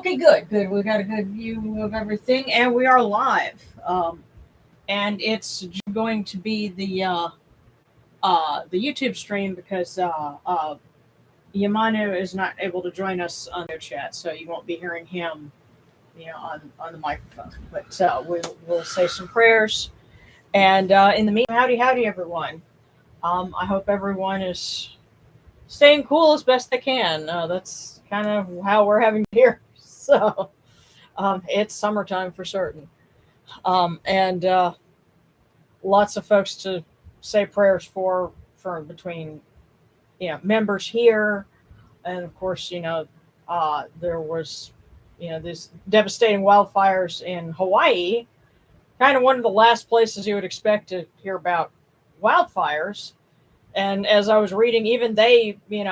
Okay, good, good. We got a good view of everything, and we are live. And it's going to be the YouTube stream because Yamanu is not able to join us on their chat, so you won't be hearing him, on the microphone. But we'll say some prayers, and in the meantime, howdy, everyone. I hope everyone is staying cool as best they can. That's kind of how we're having here. So. It's summertime for certain. And lots of folks to say prayers for between, members here. And of course, there was, these devastating wildfires in Hawaii, kind of one of the last places you would expect to hear about wildfires. And as I was reading, even they, there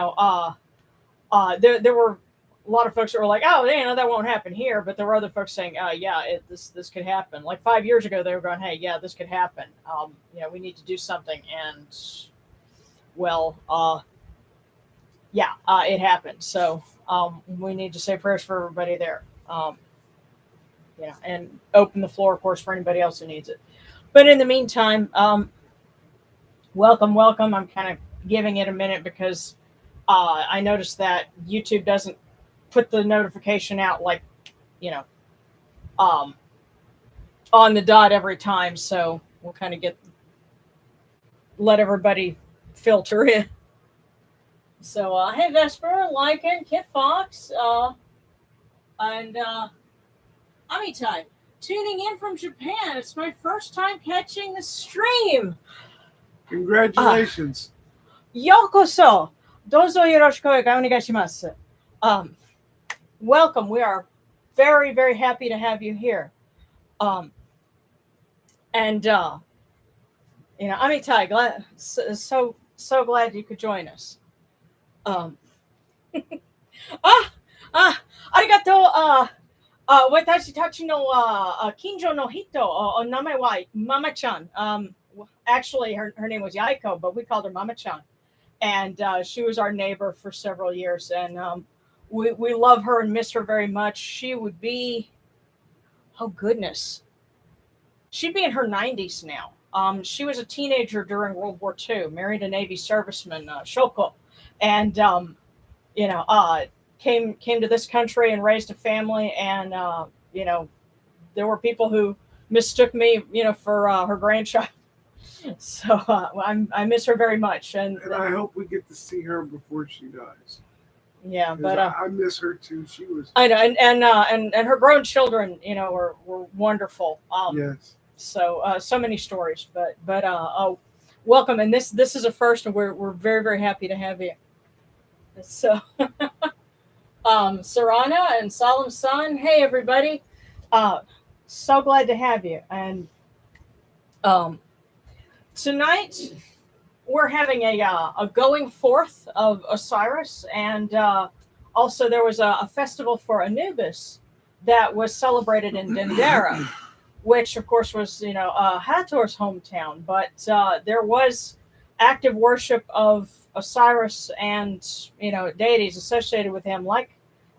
were a lot of folks that were like, "Oh, that won't happen here," but there were other folks saying, "Yeah, this could happen." Like 5 years ago, they were going, "Hey, yeah, this could happen. We need to do something." And well, it happened. So we need to say prayers for everybody there. And open the floor, of course, for anybody else who needs it. But in the meantime, welcome. I'm kind of giving it a minute because I noticed that YouTube doesn't put the notification out like, on the dot every time. So we'll kind of let everybody filter in. So, hey, Vesper, Lycan, Kit Fox, and Amitai, tuning in from Japan. It's my first time catching the stream. Congratulations. Yokoso. Dozo yoroshiku onegaishimasu. Welcome. We are very, very happy to have you here. Amitai, so glad you could join us. Arigato. Watashi tachi no kinjo no hito o namae wa Mama-chan. Actually, her name was Yaiko, but we called her Mama-chan. And she was our neighbor for several years. And we love her and miss her very much. She would be, oh goodness, she'd be in her 90s now. She was a teenager during World War II, married a Navy serviceman, Shoko, and came to this country and raised a family. And there were people who mistook me, for her grandchild. So I miss her very much, and I hope we get to see her before she dies. Yeah, but I miss her too. She was. I know, and her grown children, were wonderful. Yes. So so many stories, but welcome, and this is a first, and we're very, very happy to have you. So, Sarana and Solemn Sun, hey everybody, so glad to have you. And tonight we're having a going forth of Osiris, and also there was a festival for Anubis that was celebrated in Dendera, which of course was Hathor's hometown. But there was active worship of Osiris and deities associated with him, like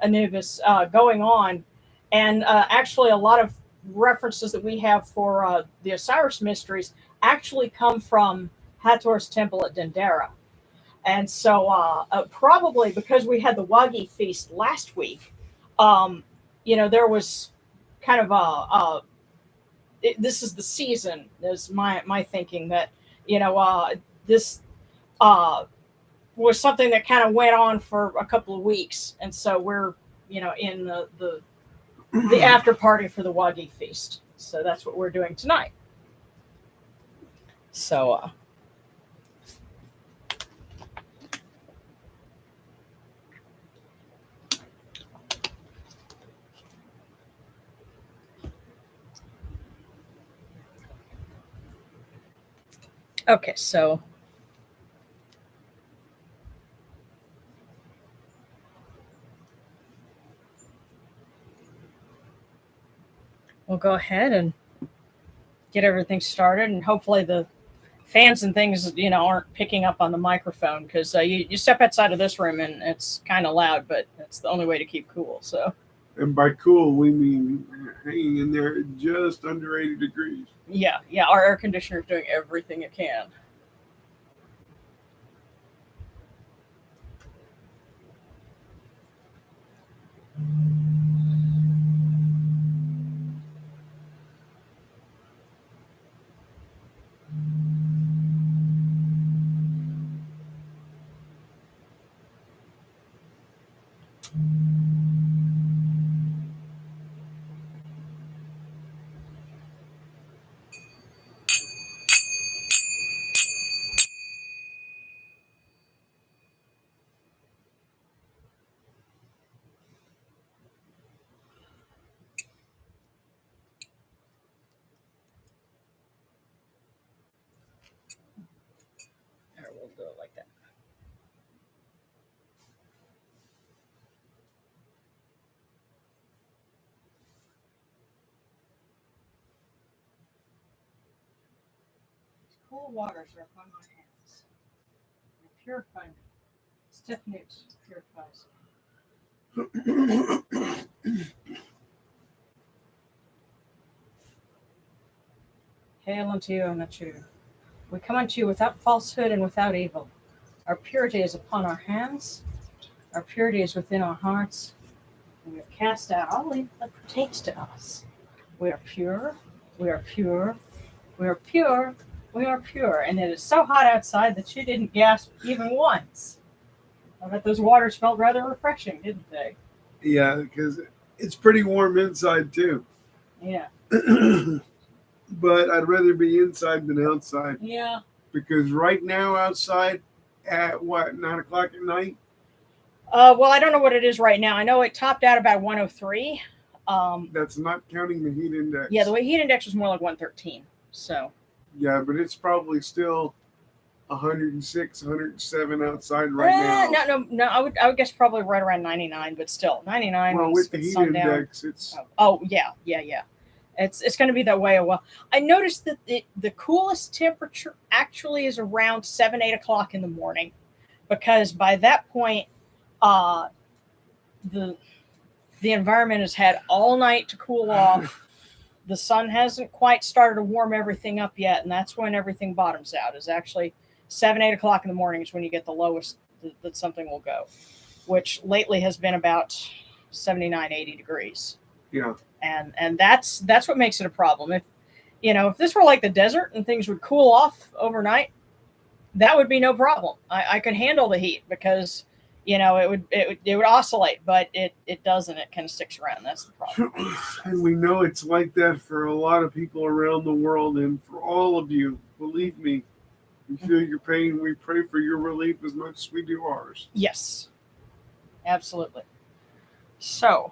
Anubis, going on, and actually a lot of references that we have for the Osiris mysteries actually come from Hathor's temple at Dendera. And so probably because we had the Wagi feast last week, there was kind of this is the season, is my thinking, that this was something that kind of went on for a couple of weeks, and so we're in the after party for the Wagi feast. So that's what we're doing tonight. So okay, so we'll go ahead and get everything started, and hopefully the fans and things aren't picking up on the microphone, because you step outside of this room and it's kind of loud, but it's the only way to keep cool. So And by cool, we mean hanging in there at just under 80 degrees. Yeah, yeah. Our air conditioner is doing everything it can. There, we'll do it like that. Cool waters are upon my hands. They purify me. Stiff newts purifies. Hail unto you, O Nachu. We come unto you without falsehood and without evil. Our purity is upon our hands. Our purity is within our hearts. And we have cast out all evil that pertains to us. We are pure. We are pure. We are pure. We are pure. And it is so hot outside that you didn't gasp even once. I bet those waters felt rather refreshing, didn't they? Yeah, because it's pretty warm inside too. Yeah. But I'd rather be inside than outside. Yeah. Because right now outside at what, 9 o'clock at night? Well, I don't know what it is right now. I know it topped out about 103. That's not counting the heat index. Yeah, the heat index was more like 113. So. Yeah, but it's probably still 106, 107 outside right now. No. I would guess probably right around 99, but still 99. Well, with the heat sundown. index, it's Oh yeah. It's going to be that way a while. I noticed that the coolest temperature actually is around 7, 8 o'clock in the morning, because by that point, the environment has had all night to cool off. The sun hasn't quite started to warm everything up yet, and that's when everything bottoms out. Is actually 7, 8 o'clock in the morning is when you get the lowest that something will go, which lately has been about 79, 80 degrees. Yeah. And that's what makes it a problem. If this were like the desert and things would cool off overnight, that would be no problem. I could handle the heat because it would oscillate, but it doesn't. It kind of sticks around. That's the problem. And we know it's like that for a lot of people around the world, and for all of you, believe me, we feel your pain. We pray for your relief as much as we do ours. Yes, absolutely. So,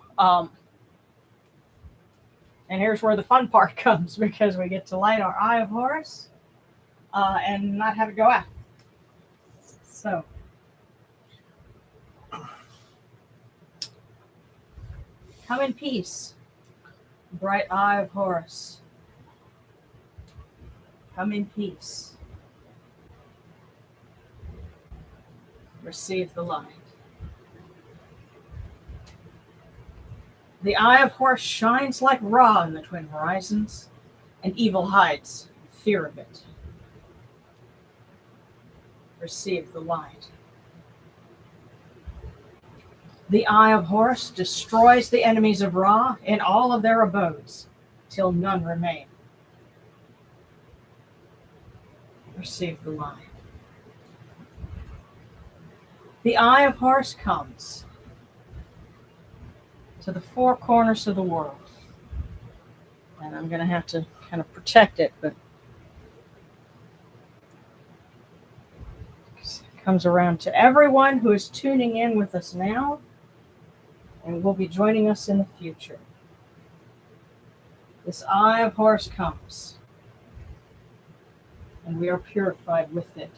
and here's where the fun part comes, because we get to light our Eye of Horus and not have it go out. So, come in peace, bright Eye of Horus. Come in peace. Receive the light. The Eye of Horus shines like Ra in the twin horizons, and evil hides in fear of it. Receive the light. The Eye of Horus destroys the enemies of Ra in all of their abodes, till none remain. Receive the light. The Eye of Horus comes to the four corners of the world. And I'm going to have to kind of protect it, but it comes around to everyone who is tuning in with us now and will be joining us in the future. This Eye of Horus comes, and we are purified with it.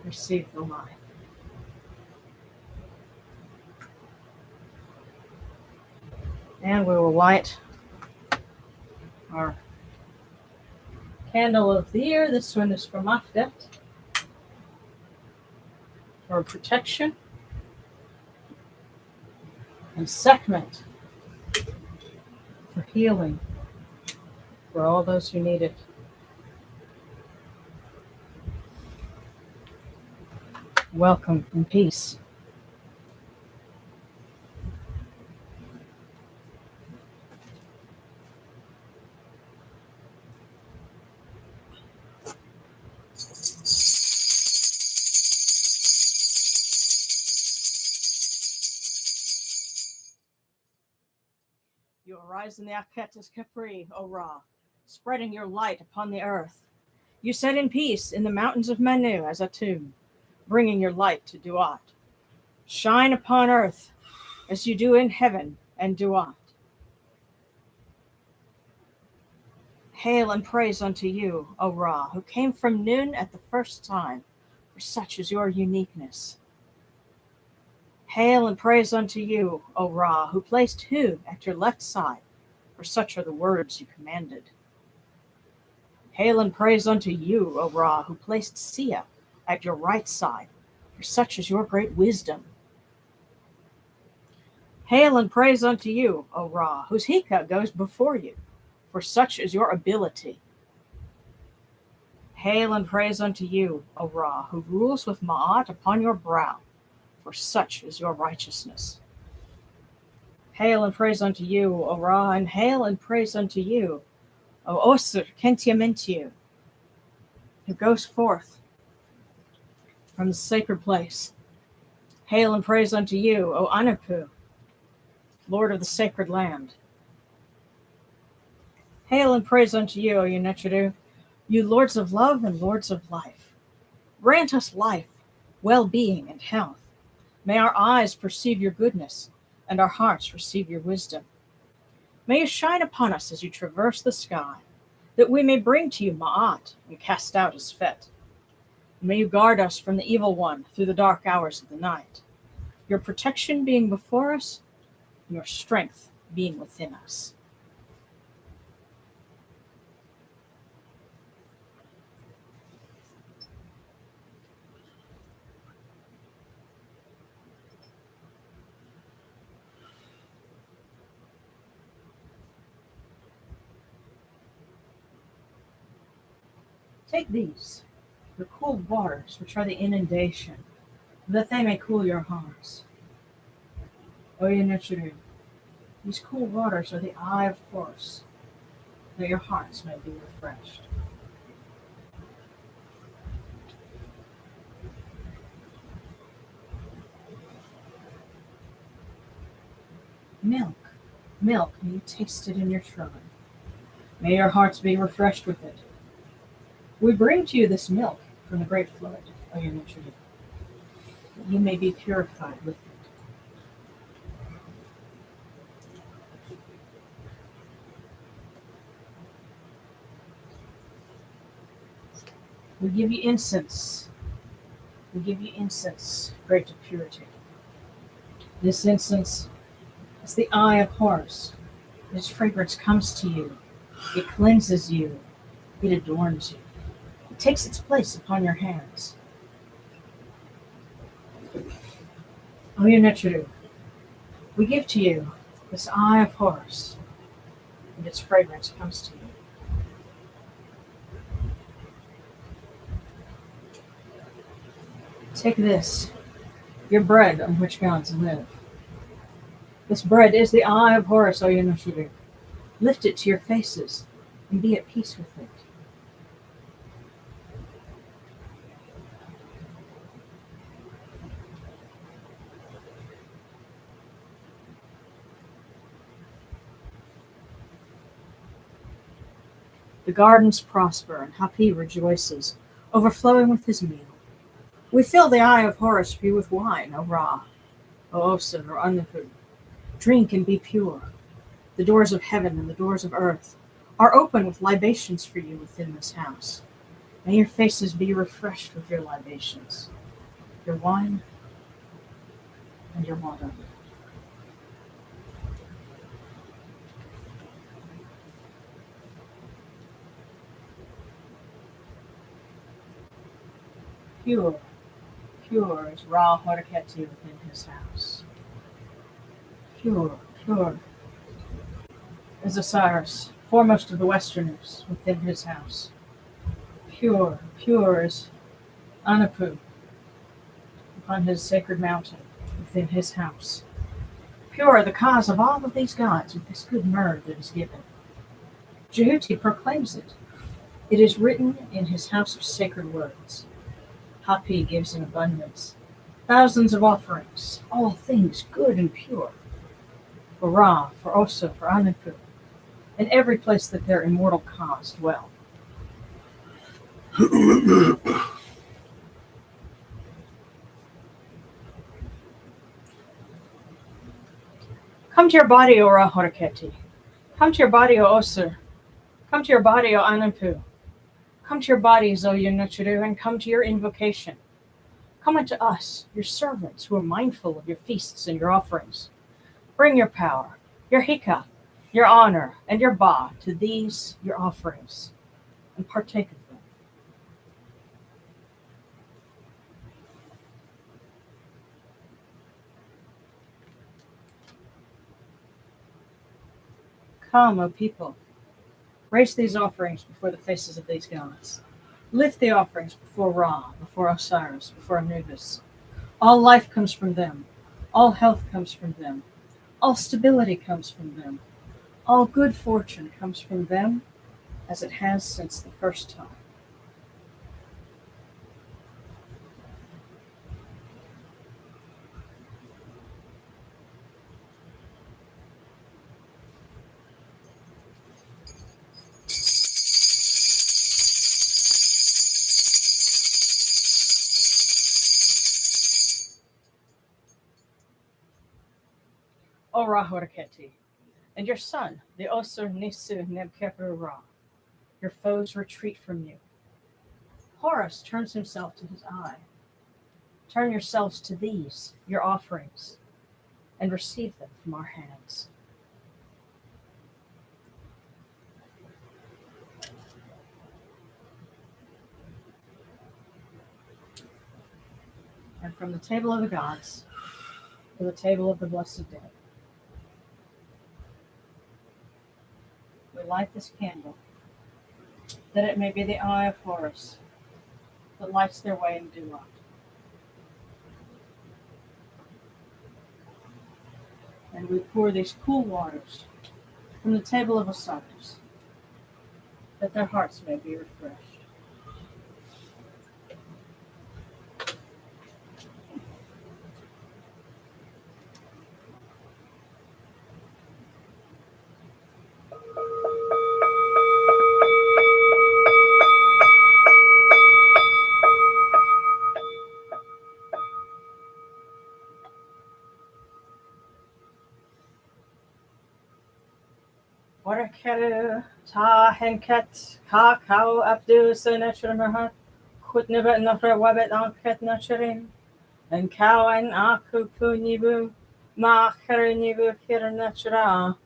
Receive the light. And we will light our candle of the year. This one is from Afdet, for protection, and Sekhmet for healing for all those who need it. Welcome in peace. You arise in the Aketas Capri, O Ra, spreading your light upon the earth. You set in peace in the mountains of Manu as a tomb, bringing your light to Duat. Shine upon earth as you do in heaven and Duat. Hail and praise unto you, O Ra, who came from noon at the first time, for such is your uniqueness. Hail and praise unto you, O Ra, who placed Hu at your left side, for such are the words you commanded. Hail and praise unto you, O Ra, who placed Sia at your right side, for such is your great wisdom. Hail and praise unto you, O Ra, whose Hika goes before you, for such is your ability. Hail and praise unto you, O Ra, who rules with Ma'at upon your brow, for such is your righteousness. Hail and praise unto you, O Ra, and hail and praise unto you, O Osir Kentiamentiu, who goes forth from the sacred place. Hail and praise unto you, O Anapu, Lord of the sacred land. Hail and praise unto you, O Unetridu, you lords of love and lords of life. Grant us life, well-being, and health. May our eyes perceive your goodness, and our hearts receive your wisdom. May you shine upon us as you traverse the sky, that we may bring to you Ma'at and cast out his fet. May you guard us from the evil one through the dark hours of the night, your protection being before us, and your strength being within us. Take these, the cool waters which are the inundation, that they may cool your hearts. O Unetridu, these cool waters are the eye of Horus, that your hearts may be refreshed. Milk, milk, may you taste it in your shrine. May your hearts be refreshed with it. We bring to you this milk from the great flood, O Unetridu, that you may be purified with it. We give you incense. We give you incense, great to purity. This incense is the eye of Horus. Its fragrance comes to you. It cleanses you. It adorns you. It takes its place upon your hands. O Unetridu, we give to you this eye of Horus, and its fragrance comes to you. Take this, your bread on which gods live. This bread is the eye of Horus, O Unetridu. Lift it to your faces and be at peace with it. The gardens prosper, and Hapi rejoices, overflowing with his meal. We fill the eye of Horus for you with wine, O Ra, O Osin, or Anapu. Drink and be pure. The doors of heaven and the doors of earth are open with libations for you within this house. May your faces be refreshed with your libations, your wine and your water. Pure, pure as Ra Horaketi within his house. Pure, pure as Osiris, foremost of the Westerners, within his house. Pure, pure as Anapu upon his sacred mountain, within his house. Pure are the cause of all of these gods with this good myrrh that is given. Jehuti proclaims it. It is written in his house of sacred words. Hapi gives in abundance. Thousands of offerings, all things good and pure. For Ra, for Osa, for Anapu, in every place that their immortal cause dwell. Come to your body, O Ra Horaketi. Come to your body, O Osir. Come to your body, O Anapu. Come to your body, Zoya Nuchuru, and come to your invocation. Come unto us, your servants, who are mindful of your feasts and your offerings. Bring your power, your hika, your honor, and your ba to these your offerings, and partake of them. Come, O people, raise these offerings before the faces of these gods. Lift the offerings before Ra, before Osiris, before Anubis. All life comes from them. All health comes from them. All stability comes from them. All good fortune comes from them, as it has since the first time. O Ra Horaketi, and your son, the Osir Nisu Nebkeper Ra, your foes retreat from you. Horus turns himself to his eye. Turn yourselves to these, your offerings, and receive them from our hands. And from the table of the gods to the table of the blessed dead, we light this candle, that it may be the eye of Horus that lights their way in due light. And we pour these cool waters from the table of Osiris, that their hearts may be refreshed. Warakeru ta henket ka kau abdu senachurmahat kutnibet nafra wabet anket nachurin and kau and aku punibu ma nibu kiranachura.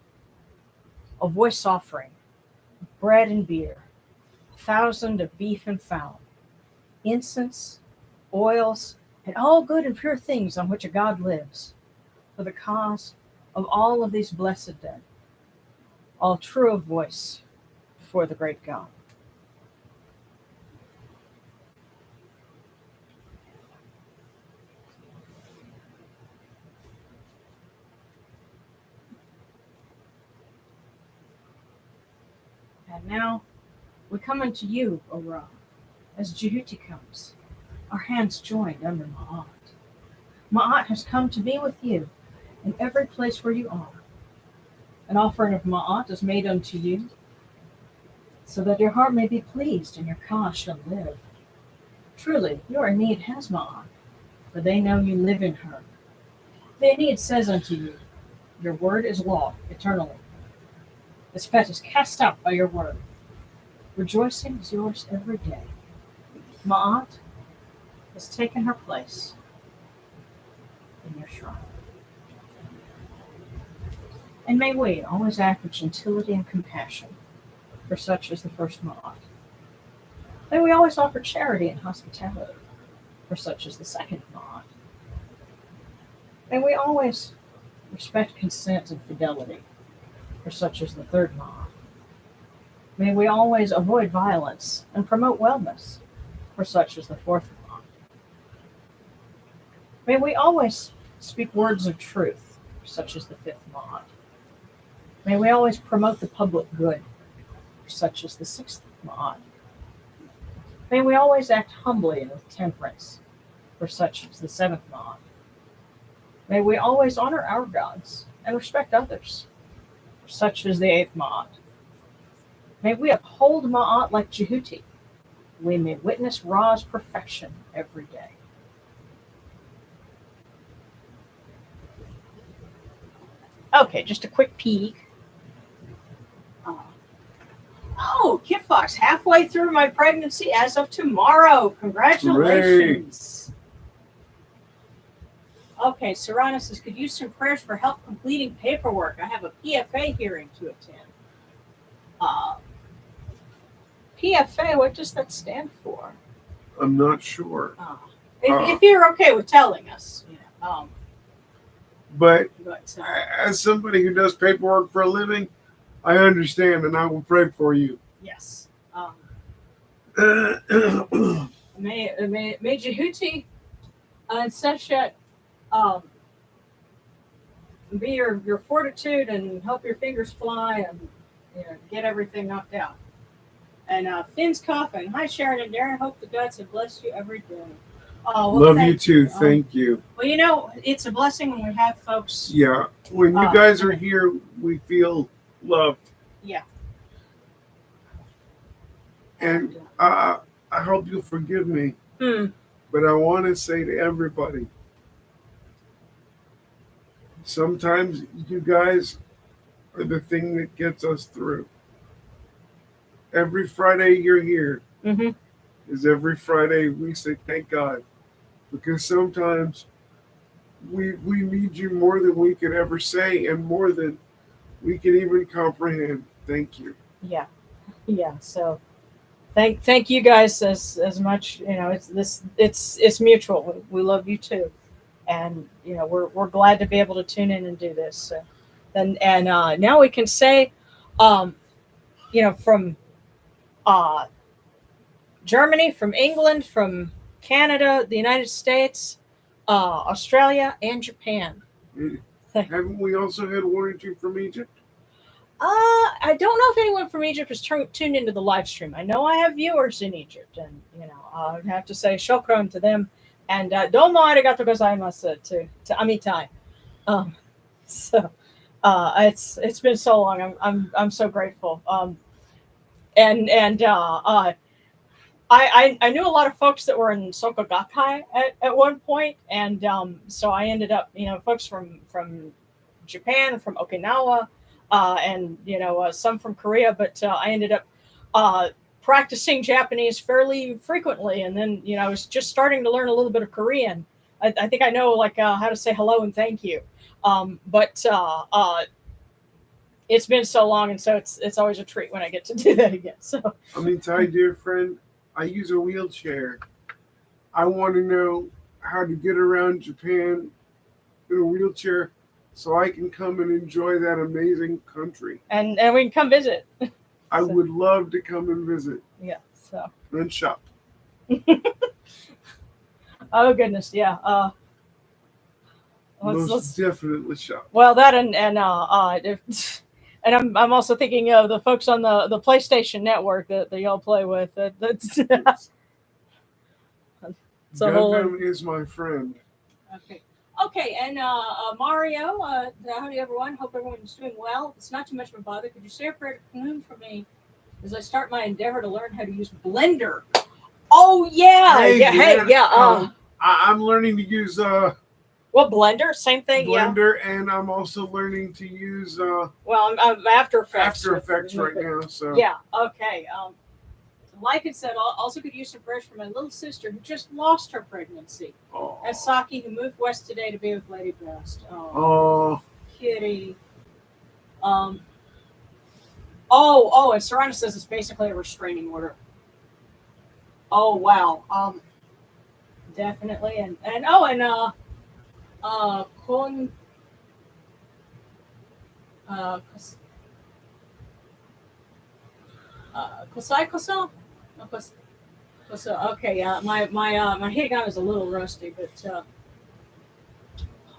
A voice offering, bread and beer, 1,000 of beef and fowl, incense, oils, and all good and pure things on which a god lives, for the cause of all of these blessed dead, all true of voice before the great God. And now we come unto you, O Ra, as Jehuti comes, our hands joined under Ma'at. Ma'at has come to be with you in every place where you are. An offering of Ma'at is made unto you, so that your heart may be pleased and your Ka shall live. Truly, your need has Ma'at, for they know you live in her. The need says unto you, your word is law eternally. This pet is cast out by your word. Rejoicing is yours every day. Ma'at has taken her place in your shrine. And may we always act with gentility and compassion for such as the first Ma'at. May we always offer charity and hospitality for such as the second Ma'at. May we always respect consent and fidelity for such as the third Ma. May we always avoid violence and promote wellness for such as the fourth Ma. May we always speak words of truth for such as the fifth Ma. May we always promote the public good for such as the sixth Ma. May we always act humbly and with temperance for such as the seventh Ma. May we always honor our gods and respect others for such as the eighth Ma'at. May we uphold Ma'at like Jehuti. We may witness Ra's perfection every day. Okay, just a quick peek. Oh, Kit Fox, halfway through my pregnancy as of tomorrow. Congratulations. Hooray. Okay, Serrana says, could use some prayers for help completing paperwork. I have a PFA hearing to attend. PFA, what does that stand for? I'm not sure. If you're okay with telling us, you know. But as somebody who does paperwork for a living, I understand, and I will pray for you. Yes. May Jehuti and Seshet be your fortitude and help your fingers fly and get everything knocked out. And Finn's coughing. Hi, Sharon and Darren. Hope the gods have blessed you every day. Love you too. Thank you. Well, it's a blessing when we have folks. Yeah. When you guys are here, we feel loved. Yeah. And I hope you'll forgive me. But I want to say to everybody, sometimes you guys are the thing that gets us through. Every Friday you're here is every Friday we say thank God. Because sometimes we need you more than we could ever say and more than we can even comprehend. Thank you. Yeah. So thank you guys as much. It's mutual. We love you too, and we're glad to be able to tune in and do this. So, and now we can say, from Germany, from England, from Canada, the United States, Australia, and Japan. Haven't we also had one or two from Egypt? I don't know if anyone from Egypt has tuned into the live stream. I know I have viewers in Egypt, and I have to say shokran to them. And domo arigatou gozaimasu to Amitai. So it's been so long. I'm so grateful. I knew a lot of folks that were in Soko Gakkai at one point, and so I ended up, folks from Japan, from Okinawa, and some from Korea, but I ended up practicing Japanese fairly frequently, and then I was just starting to learn a little bit of Korean. I think I know how to say hello and thank you, but it's been so long, and so it's always a treat when I get to do that again. So Ty, dear friend, I use a wheelchair. I want to know how to get around Japan in a wheelchair so I can come and enjoy that amazing country. And we can come visit. I would love to come and visit. Yeah. So. And shop. Oh goodness, yeah. Let's definitely shop. Well, that and I'm also thinking of the folks on the PlayStation Network that y'all play with. That's Gundam is my friend. Okay, and Mario, howdy everyone. Hope everyone's doing well. It's not too much of a bother. Could you say a prayer to Kanoon for me as I start my endeavor to learn how to use Blender? Oh yeah, yeah. I'm learning to use Well, Blender, same thing. Blender, and I'm also learning to use. I'm After Effects. After Effects right now. So yeah, okay. Like I said, also could use some prayers for my little sister who just lost her pregnancy. Oh. And Saki, who moved west today to be with Lady Best. Oh. Kitty. And Serrano says it's basically a restraining order. Oh wow. Definitely. And Kon Kos- Kosai Koso? No, Koso. Okay, yeah, my Higan is a little rusty, but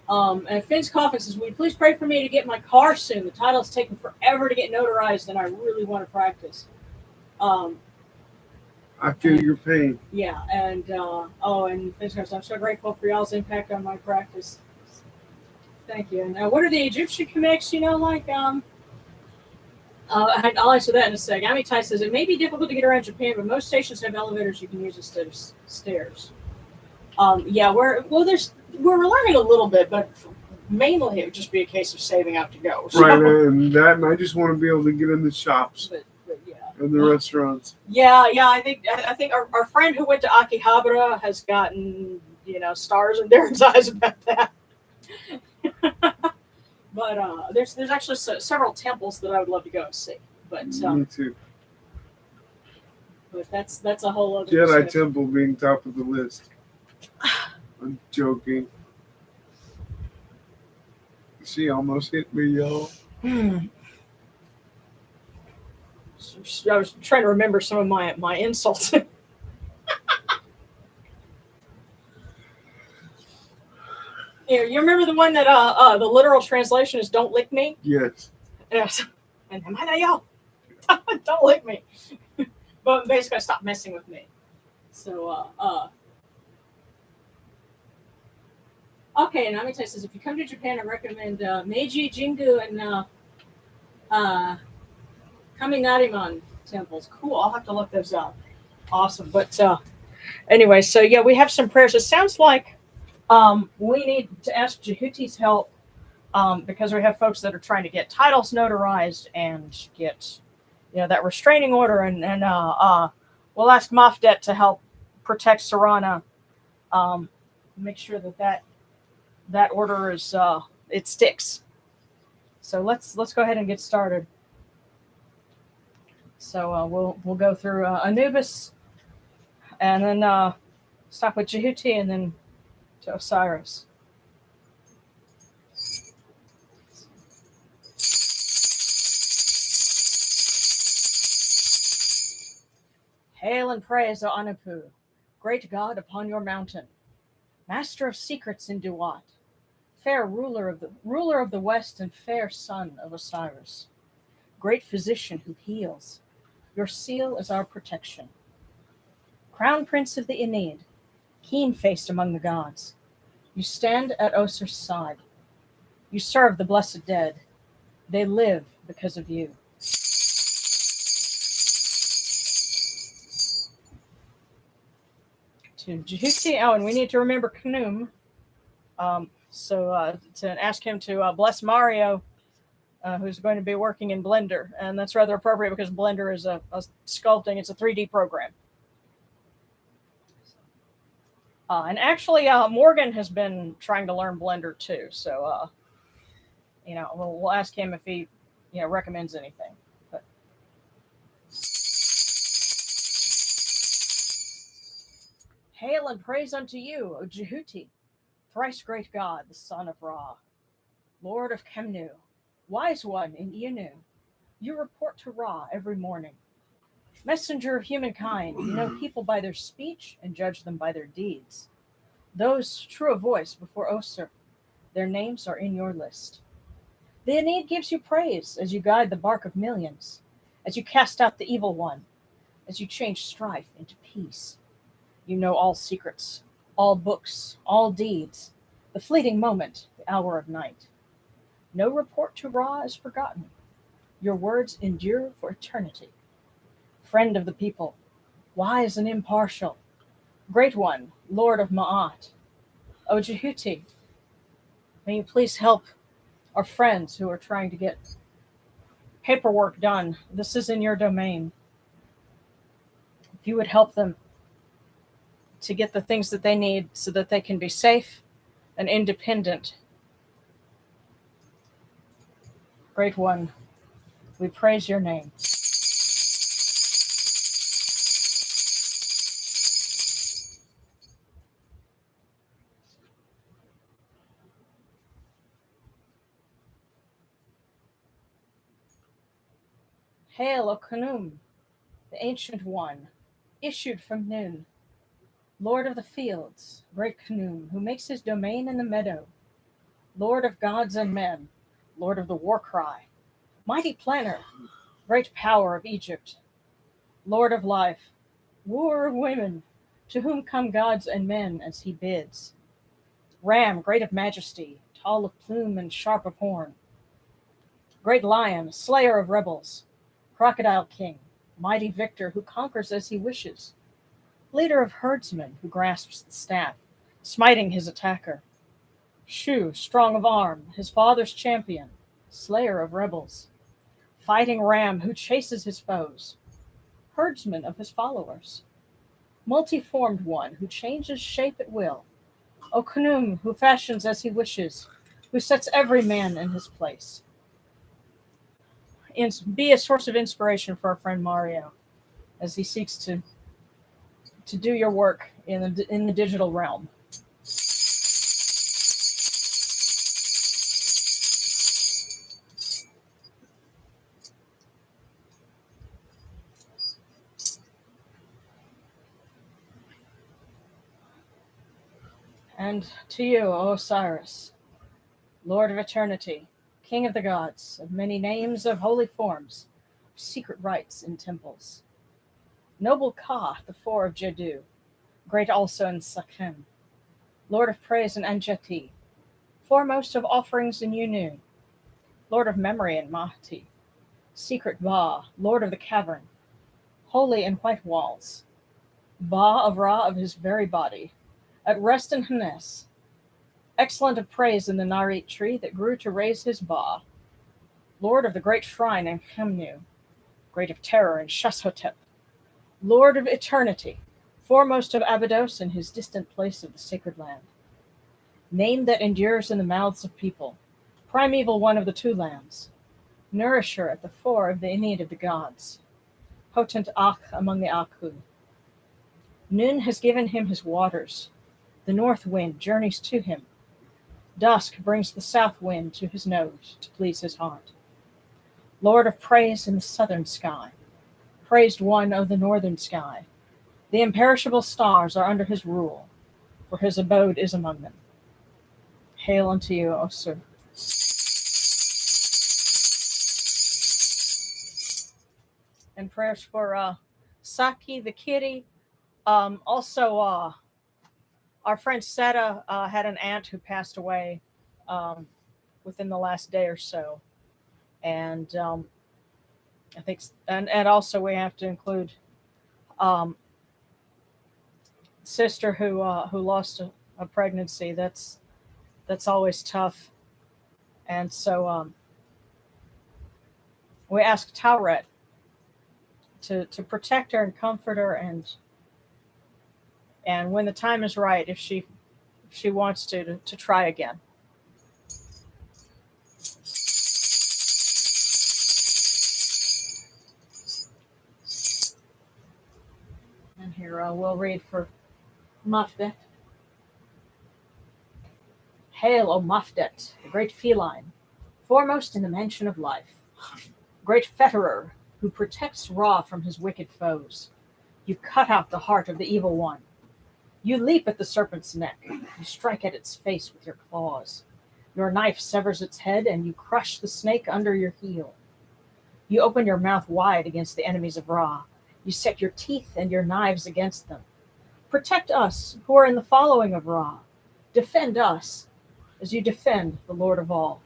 and Finn's Coffin says, "Will you please pray for me to get my car soon? The title's taking forever to get notarized, and I really want to practice." Um, I feel your pain. yeah, and and Finn's Coffin says, "I'm so grateful for y'all's impact on my practice. Thank you." And what are the Egyptian Kemetics? I'll answer that in a sec. Ami Tai says it may be difficult to get around Japan, but most stations have elevators you can use instead of stairs. Yeah, we're learning a little bit, but mainly it would just be a case of saving up to go. So. Right, and I just want to be able to get in the shops But yeah. and the restaurants. Yeah. I think our friend who went to Akihabara has gotten stars in Darren's eyes about that. But there's actually several temples that I would love to go and see. But Me too. But that's a whole other Jedi discussion. Temple being top of the list. I'm joking. She almost hit me, y'all. I was trying to remember some of my insults. You remember the one that the literal translation is "Don't lick me." Yes. Yes. And am I that y'all? Don't lick me. But basically, stop messing with me. So okay. And Amita says, if you come to Japan, I recommend Meiji Jingu and Kaminariman temples. Cool. I'll have to look those up. Awesome. But anyway, so yeah, we have some prayers. It sounds like we need to ask Jehuti's help because we have folks that are trying to get titles notarized and get that restraining order, and we'll ask Mafdet to help protect Sarana, make sure that order is it sticks. So let's go ahead and get started. So we'll go through Anubis, and then stop with Jehuti, and then to Osiris. Hail and praise, O Anupu, great God upon your mountain, master of secrets in Duat, fair ruler of the west and fair son of Osiris, great physician who heals. Your seal is our protection. Crown prince of the Aeneid, keen-faced among the gods, you stand at Osir's side. You serve the blessed dead. They live because of you. To Jehuti, and we need to remember Khnum. So to ask him to bless Mario, who's going to be working in Blender. And that's rather appropriate because Blender is a sculpting, it's a 3D program. And actually, Morgan has been trying to learn Blender too. So, we'll ask him if he, recommends anything. But hail and praise unto you, O Jehuti, thrice great God, the son of Ra, Lord of Kemnu, wise one in Ianu. You report to Ra every morning. Messenger of humankind, you know people by their speech and judge them by their deeds. Those true of voice before Osir, their names are in your list. The Aeneid gives you praise as you guide the bark of millions, as you cast out the evil one, as you change strife into peace. You know all secrets, all books, all deeds, the fleeting moment, the hour of night. No report to Ra is forgotten. Your words endure for eternity. Friend of the people, wise and impartial, great one, Lord of Ma'at, O Jehuti, may you please help our friends who are trying to get paperwork done. This is in your domain. If you would help them to get the things that they need so that they can be safe and independent. Great one, we praise your name. Hail, O Khnum, the Ancient One, issued from Nun, Lord of the fields, great Khnum, who makes his domain in the meadow, Lord of gods and men, Lord of the war cry, mighty planner, great power of Egypt, Lord of life, wooer of women, to whom come gods and men as he bids. Ram, great of majesty, tall of plume and sharp of horn. Great lion, slayer of rebels. Crocodile king, mighty victor who conquers as he wishes. Leader of herdsmen who grasps the staff, smiting his attacker. Shu, strong of arm, his father's champion, slayer of rebels. Fighting ram who chases his foes. Herdsman of his followers. Multiformed one who changes shape at will. O Khnum, who fashions as he wishes, who sets every man in his place. Be a source of inspiration for our friend Mario as he seeks to do your work in the digital realm. And to you, O Osiris, Lord of eternity, King of the gods, of many names, of holy forms, of secret rites in temples. Noble Ka, the four of Jeddu, great also in Sakhem, Lord of praise in Anjeti, foremost of offerings in Yunu, Lord of memory in Mahti, secret Ba, Lord of the cavern, holy in white walls, Ba of Ra of his very body, at rest in Hanes, excellent of praise in the Narit tree that grew to raise his Ba, Lord of the great shrine in Khemnu, great of terror in Sheshotep, Lord of eternity, foremost of Abydos in his distant place of the sacred land. Name that endures in the mouths of people, primeval one of the two lands, nourisher at the fore of the Ennead of the gods, potent Akh among the Aku. Nun has given him his waters, the north wind journeys to him, dusk brings the south wind to his nose to please his heart. Lord of praise in the southern sky, praised one of the northern sky, the imperishable stars are under his rule, for his abode is among them. Hail unto you, O Sir. And prayers for Saki the kitty. Also, our friend Seta had an aunt who passed away within the last day or so. And I think, and also we have to include sister who lost a pregnancy. That's always tough. And so we asked Tauret to protect her and comfort her, and when the time is right, if she wants to try again. And here we'll read for Mafdet. Hail, O Mafdet, the great feline, foremost in the mansion of life, great fetterer, who protects Ra from his wicked foes. You cut out the heart of the evil one. You leap at the serpent's neck. You strike at its face with your claws. Your knife severs its head, and you crush the snake under your heel. You open your mouth wide against the enemies of Ra. You set your teeth and your knives against them. Protect us who are in the following of Ra. Defend us as you defend the Lord of all.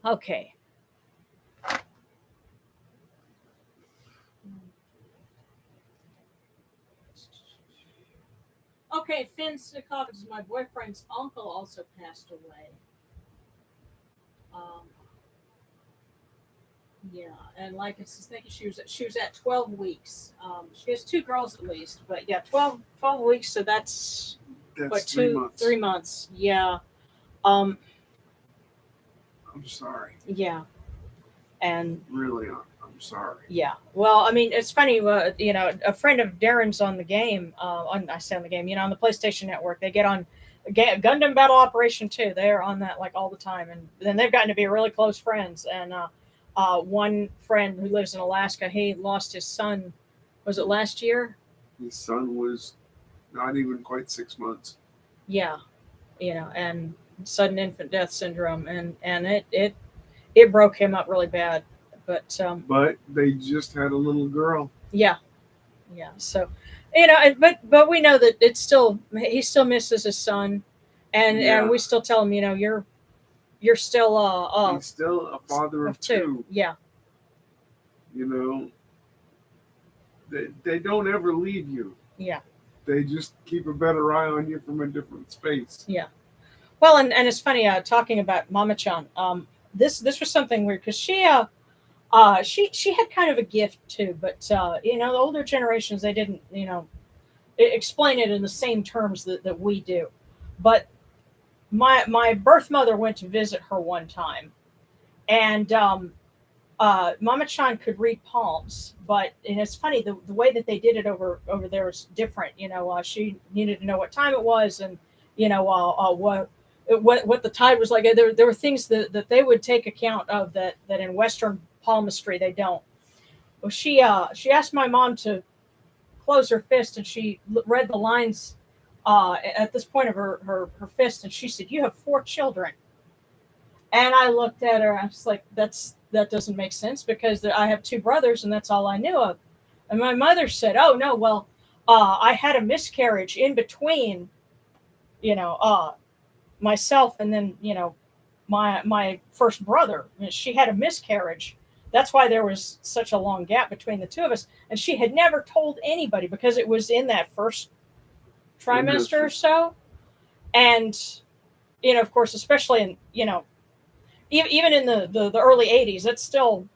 Okay. Okay, Finn Sikovic, my boyfriend's uncle, also passed away. Um, yeah, and like I was thinking, she was at 12 weeks. She has two girls at least, but yeah, 12 weeks. So that's what, 3 months. 3 months. Yeah. Um, I'm sorry. yeah. And Really are. I'm sorry. Yeah. Well, I mean, it's funny. A friend of Darren's on the game. I say on the game. On the PlayStation Network, they get on Gundam Battle Operation 2. They're on that like all the time, and then they've gotten to be really close friends. And one friend who lives in Alaska, he lost his son. Was it last year? His son was not even quite 6 months. Yeah. And sudden infant death syndrome, and it broke him up really bad. But they just had a little girl. Yeah. Yeah. So, but we know that he still misses his son, and we still tell him, you're still He's still a father of two. Yeah. You know, they don't ever leave you. Yeah. They just keep a better eye on you from a different space. Yeah. Well, and it's funny talking about Mama Chan. This was something weird because she had kind of a gift too, but the older generations, they didn't explain it in the same terms that we do. But my birth mother went to visit her one time, and Mama Chan could read palms, but it's funny the way that they did it over there was different. She needed to know what time it was, and what the tide was like. There were things that they would take account of that in Western palmistry they don't. Well, she asked my mom to close her fist, and she read the lines at this point of her fist, and she said, "You have 4 children." And I looked at her. I was like, that doesn't make sense because I have 2 brothers, and that's all I knew of. And my mother said, "Oh no, well, I had a miscarriage in between, myself and then my first brother. She had a miscarriage. That's why there was such a long gap between the 2 of us, and she had never told anybody because it was in that first trimester or so. And of course, especially in even in the early 80s, it's still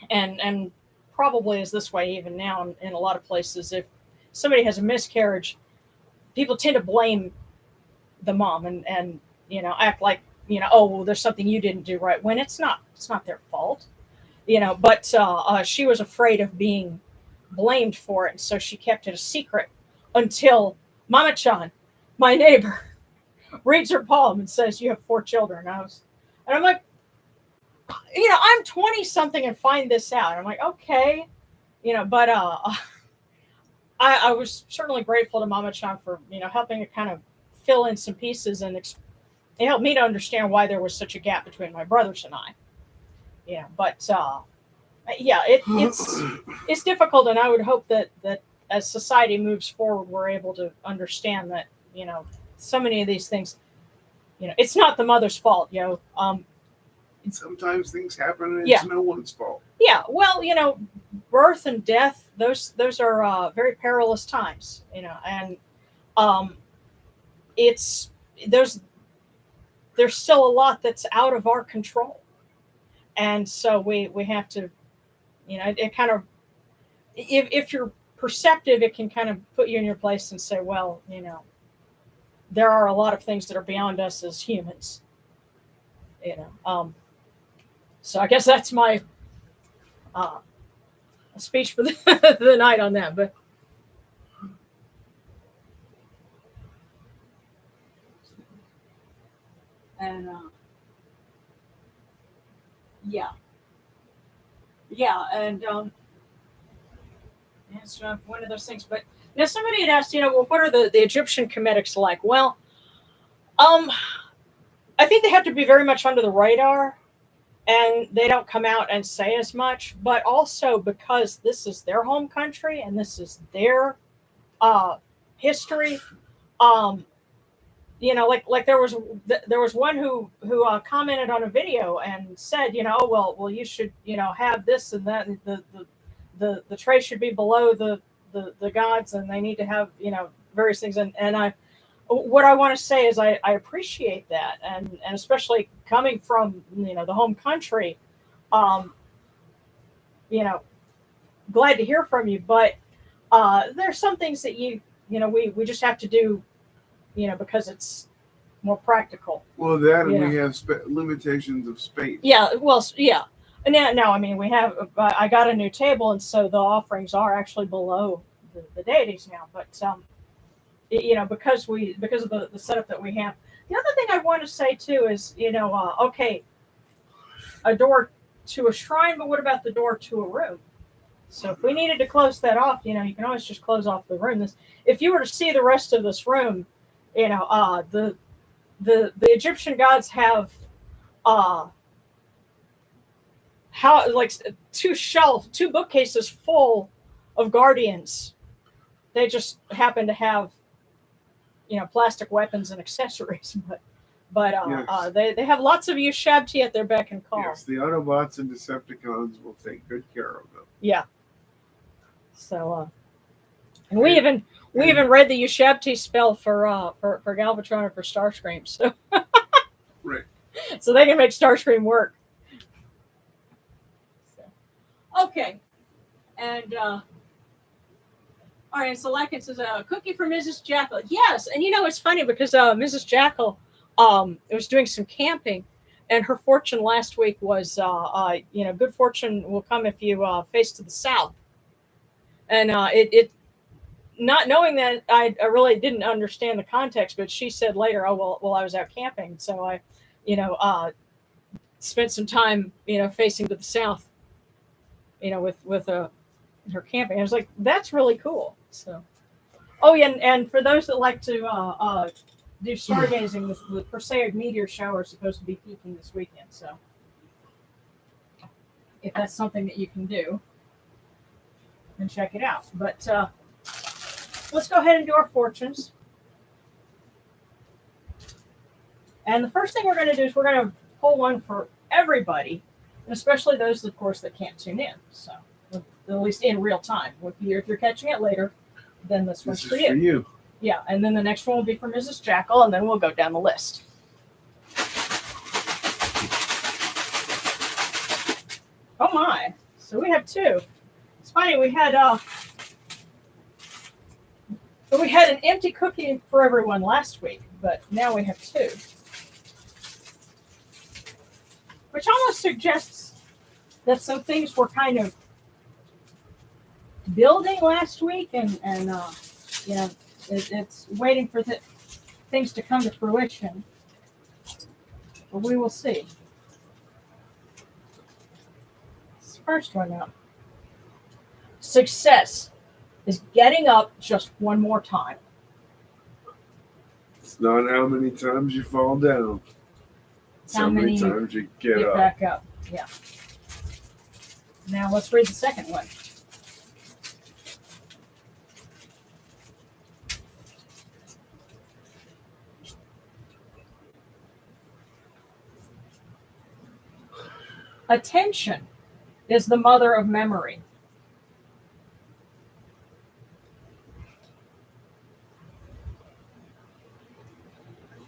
and probably is this way even now in a lot of places. If somebody has a miscarriage, people tend to blame the mom and act like oh, well, there's something you didn't do right, when it's not their fault. But she was afraid of being blamed for it, and so she kept it a secret until Mama Chan, my neighbor, reads her palm and says, "You have 4 children." And I'm like, I'm 20 something and find this out. I'm like, okay, but I was certainly grateful to Mama Chan for helping to kind of fill in some pieces, and it helped me to understand why there was such a gap between my brothers and I. But it's difficult, and I would hope that as society moves forward, we're able to understand that so many of these things, it's not the mother's fault. Sometimes things happen, and it's no one's fault. Yeah, well, birth and death, those are very perilous times, and it's there's still a lot that's out of our control, and so we have to, it kind of, if you're perceptive, it can kind of put you in your place and say, well, there are a lot of things that are beyond us as humans, so I guess that's my speech for the night on that. But and yeah, and it's one of those things. But somebody had asked, well, what are the Egyptian Kemetics like? Well, I think they have to be very much under the radar, and they don't come out and say as much. But also because this is their home country and this is their history. Like there was one who commented on a video and said, oh, well, you should have this and that, and the tray should be below the gods, and they need to have various things, and what I want to say is I appreciate that, and especially coming from the home country, glad to hear from you. But there's some things that we just have to do, because it's more practical. Well, that and we have limitations of space. Yeah, well, yeah. And now, I mean, I got a new table, and so the offerings are actually below the deities now. But because of the setup that we have. The other thing I want to say too is, okay, a door to a shrine, but what about the door to a room? So if we needed to close that off, you can always just close off the room. If you were to see the rest of this room, the Egyptian gods have uh how like two bookcases full of guardians. They just happen to have plastic weapons and accessories, but Yes. they have lots of Ushabti at their beck and call. Yes, the Autobots and Decepticons will take good care of them. Yeah. So and we even read the Ushabti spell for Galvatron and for Starscream, so Right. so they can make Starscream work. So, okay, and all right. So Lakin says a cookie for Mrs. Jackal. Yes, and it's funny because Mrs. Jackal was doing some camping, and her fortune last week was good fortune will come if you face to the south, and it not knowing that I really didn't understand the context, but she said later, oh well I was out camping, so I spent some time facing to the south, with her camping. I was like, that's really cool. So. Oh yeah, and for those that like to do stargazing, the Perseid meteor shower is supposed to be peaking this weekend. So if that's something that you can do, then check it out. But let's go ahead and do our fortunes. And the first thing we're going to do is we're going to pull one for everybody, and especially those, of course, that can't tune in. So at least in real time. If you're catching it later, then this one's for you. Yeah, and then the next one will be for Mrs. Jackal, and then we'll go down the list. Oh my! So we have two. It's funny, we had an empty cookie for everyone last week, but now we have two, which almost suggests that some things were kind of building last week, and it's waiting for things to come to fruition. But we will see. This first one now. Success is getting up just one more time. It's not how many times you fall down. It's how many times you get up. Back up. Yeah. Now let's read the second one. Attention is the mother of memory.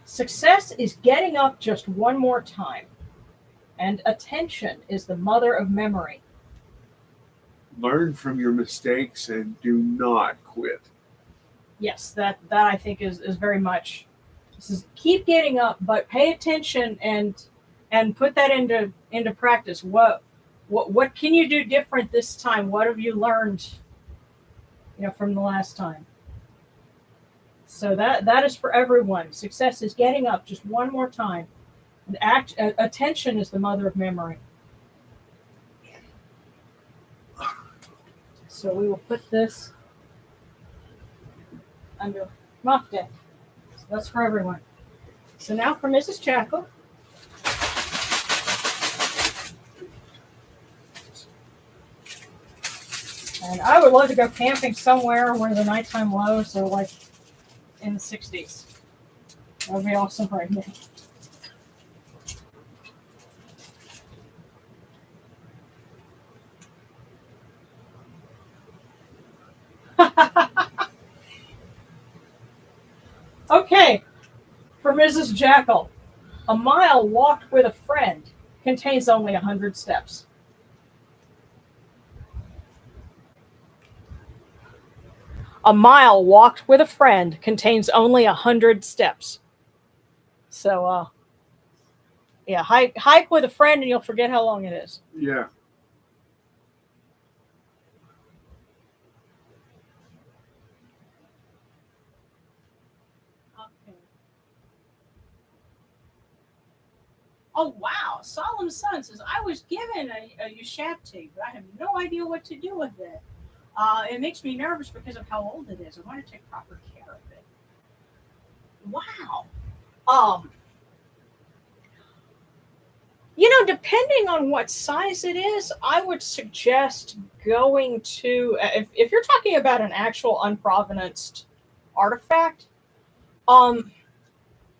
Success is getting up just one more time. And attention is the mother of memory. Learn from your mistakes and do not quit. Yes, that I think is very much. This is keep getting up, but pay attention and put that into practice. What can you do different this time? What have you learned, from the last time? So that is for everyone. Success is getting up just one more time. And attention is the mother of memory. So we will put this under mock deck. So that's for everyone. So now for Mrs. Jackal. And I would love to go camping somewhere where the nighttime lows are like in the 60s. That would be awesome right now. Okay, for Mrs. Jackal, a mile walked with a friend contains only 100 steps. A mile walked with a friend contains only 100 steps. So, Yeah, hike with a friend and you'll forget how long it is. Yeah. Okay. Oh wow, Solemn Sun says I was given a Ushabti, but I have no idea what to do with it. It makes me nervous because of how old it is. I want to take proper care of it. Wow. Um, depending on what size it is, I would suggest going to if you're talking about an actual unprovenanced artifact, um,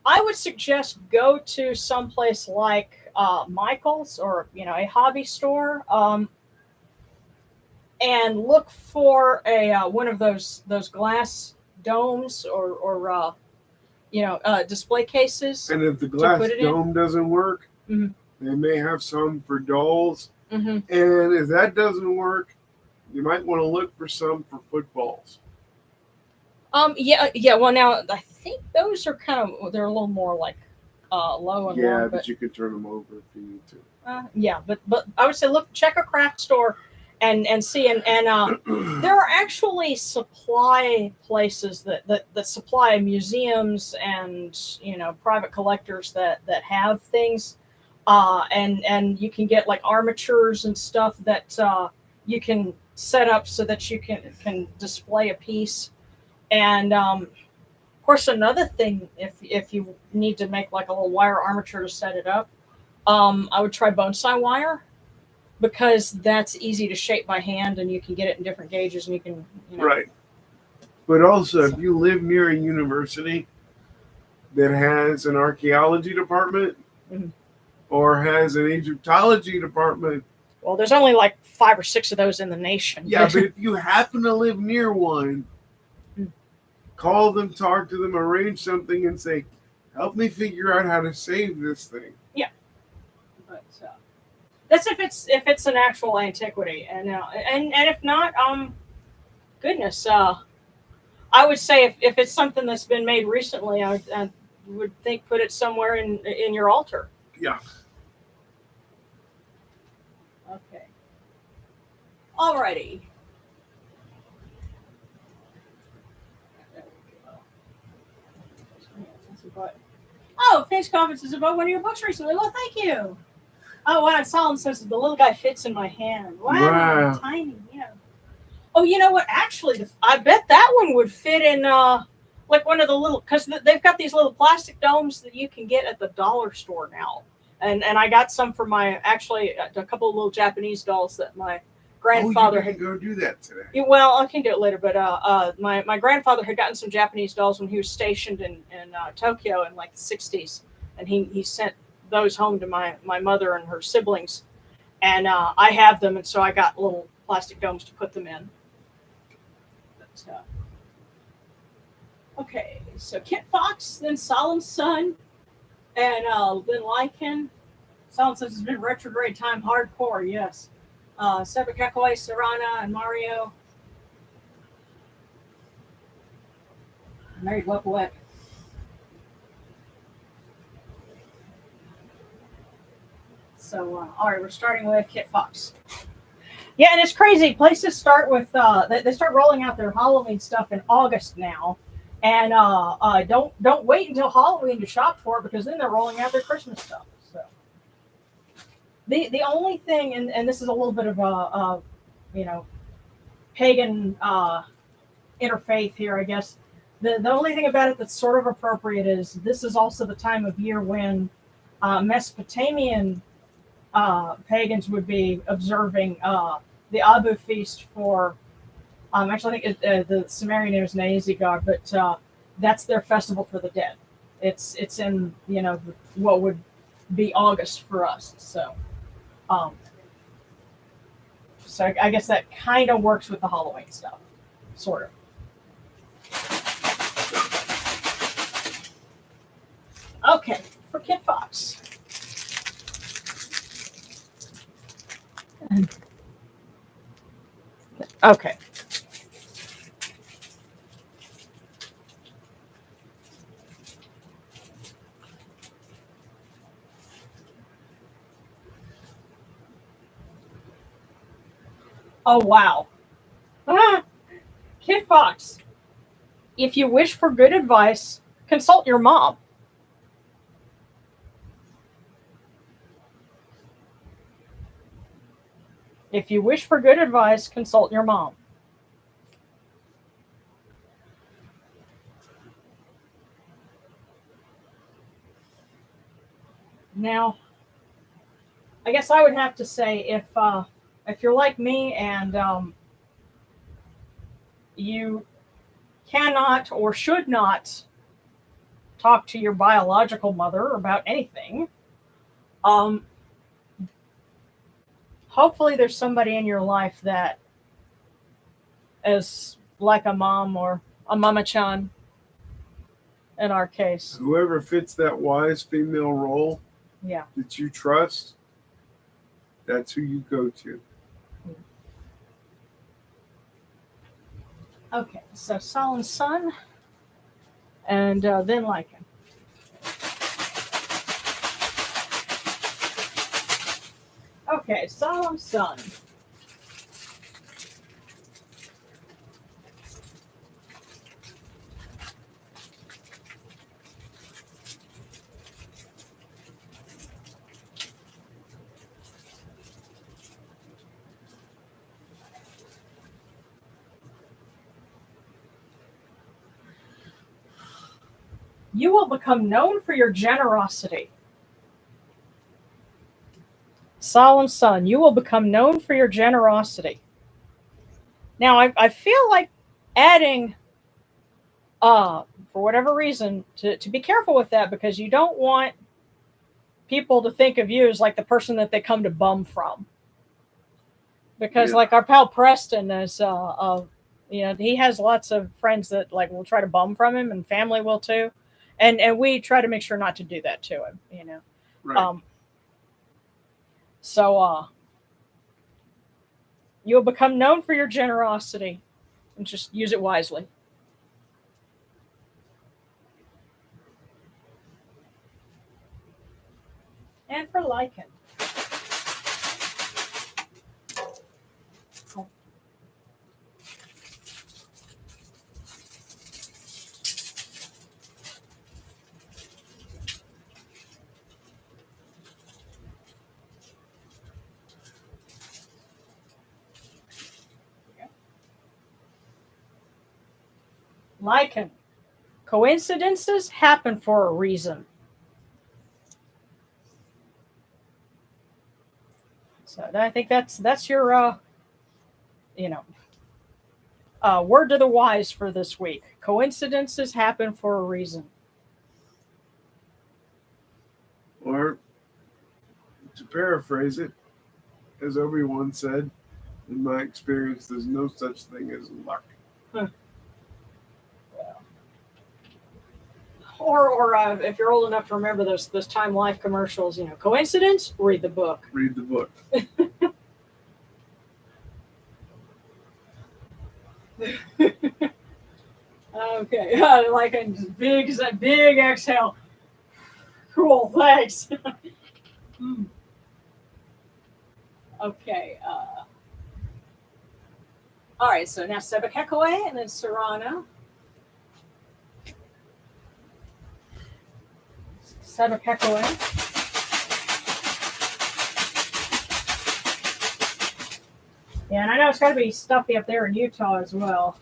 I would suggest go to someplace like Michael's or a hobby store, and look for a one of those glass domes or display cases And if the to glass put it in. dome doesn't work, Hmm. they may have some for dolls. Hmm. And if that doesn't work, you might want to look for some for footballs. Yeah, yeah. Well, now I think those are they're a little more like low and Yeah, long, but you could turn them over if you need to. yeah, but I would say check a craft store and see and there are actually supply places that supply museums and private collectors that have things, and you can get like armatures and stuff that you can set up so that you can display a piece. And of course, another thing, if you need to make like a little wire armature to set it up, I would try bonsai wire because that's easy to shape by hand and you can get it in different gauges and you can. Right. But also, So, if you live near a university that has an archaeology department mhm. or has an Egyptology department, Well, there's only like 5 or 6 of those in the nation. yeah, but if you happen to live near one, Mm. call them, talk to them, arrange something, and say, help me figure out how to save this thing. Yeah, but that's if it's an actual antiquity, and if not, goodness, I would say if it's something that's been made recently, I would think put it somewhere in your altar. Yeah. Okay. Alrighty. There we go. Oh, Face Comments is about one of your books recently. Well, thank you. Oh, wow. Solomon says the little guy fits in my hand. Wow. Tiny. Yeah. Oh, you know what? Actually, I bet that one would fit in like one of the little, because they've got these little plastic domes that you can get at the dollar store now. And I got some for actually a couple of little Japanese dolls that my grandfather had. Go do that today. Well, I can do it later, but my grandfather had gotten some Japanese dolls when he was stationed in Tokyo in like the 60s, and he sent those home to my mother and her siblings, and I have them, and so I got little plastic domes to put them in. But, okay, so Kit Fox, then Solemn Sun, and then Lycan. Solemn Sun has been retrograde time hardcore, yes. Sebekekoi, Serana, and Mario. Married Wek. So, all right, we're starting with Kit Fox. Yeah, and it's crazy. Places start with they start rolling out their Halloween stuff in August now, and don't wait until Halloween to shop for it because then they're rolling out their Christmas stuff. So the only thing, and this is a little bit of a pagan interfaith here, I guess. The only thing about it that's sort of appropriate is this is also the time of year when Mesopotamian pagans would be observing the Abu feast for. Actually, I think the Sumerian name is Naizigah, but that's their festival for the dead. It's in what would be August for us. So, I guess that kind of works with the Halloween stuff, sort of. Okay, for Kit Fox. Okay. Oh, wow. Ah, Kid Fox, if you wish for good advice, consult your mom. If you wish for good advice, consult your mom. Now, I guess I would have to say if you're like me and you cannot or should not talk to your biological mother about anything, um, hopefully there's somebody in your life that is like a mom or a mama-chan in our case. Whoever fits that wise female role Yeah. that you trust, that's who you go to. Okay, so Solemn Sun and then Lycan. Okay, Solemn Sun. You will become known for your generosity. Solemn Sun, you will become known for your generosity. Now, I feel like adding, for whatever reason, to be careful with that because you don't want people to think of you as like the person that they come to bum from. Because, Yeah. like, our pal Preston is, he has lots of friends that, like, will try to bum from him and family will too. And we try to make sure not to do that to him. Right. So you'll become known for your generosity and just use it wisely. And for Lycan. Oh. Lycan. Coincidences happen for a reason. So I think that's your word to the wise for this week. Coincidences happen for a reason. Or, to paraphrase it, as Obi-Wan said, in my experience, there's no such thing as luck. Or if you're old enough to remember those Time Life commercials, coincidence? Read the book. Read the book. Okay, like a big exhale. Cool, thanks. Okay. All right, so now Sebekekaway and then Serrano. Sebekekaway. Yeah, and I know it's got to be stuffy up there in Utah as well.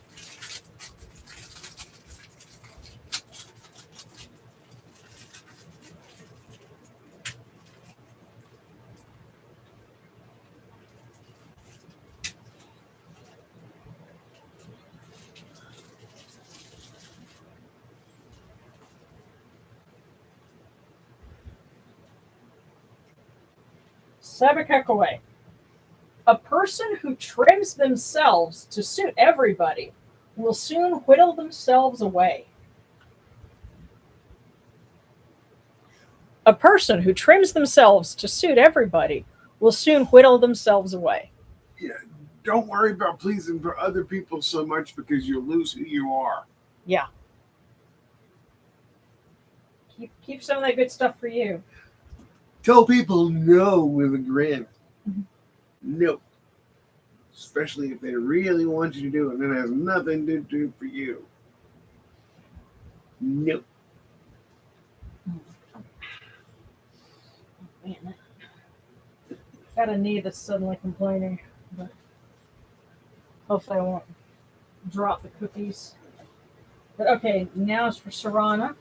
Sebekekaway. A person who trims themselves to suit everybody will soon whittle themselves away. A person who trims themselves to suit everybody will soon whittle themselves away. Yeah. Don't worry about pleasing for other people so much because you'll lose who you are. Yeah. Keep some of that good stuff for you. Tell people no with a grin. Mhm. No. especially if they really want you to do it and it has nothing to do for you. Nope. Man, got a knee that's suddenly complaining, but hopefully I won't drop the cookies. But okay, now it's for Serrana.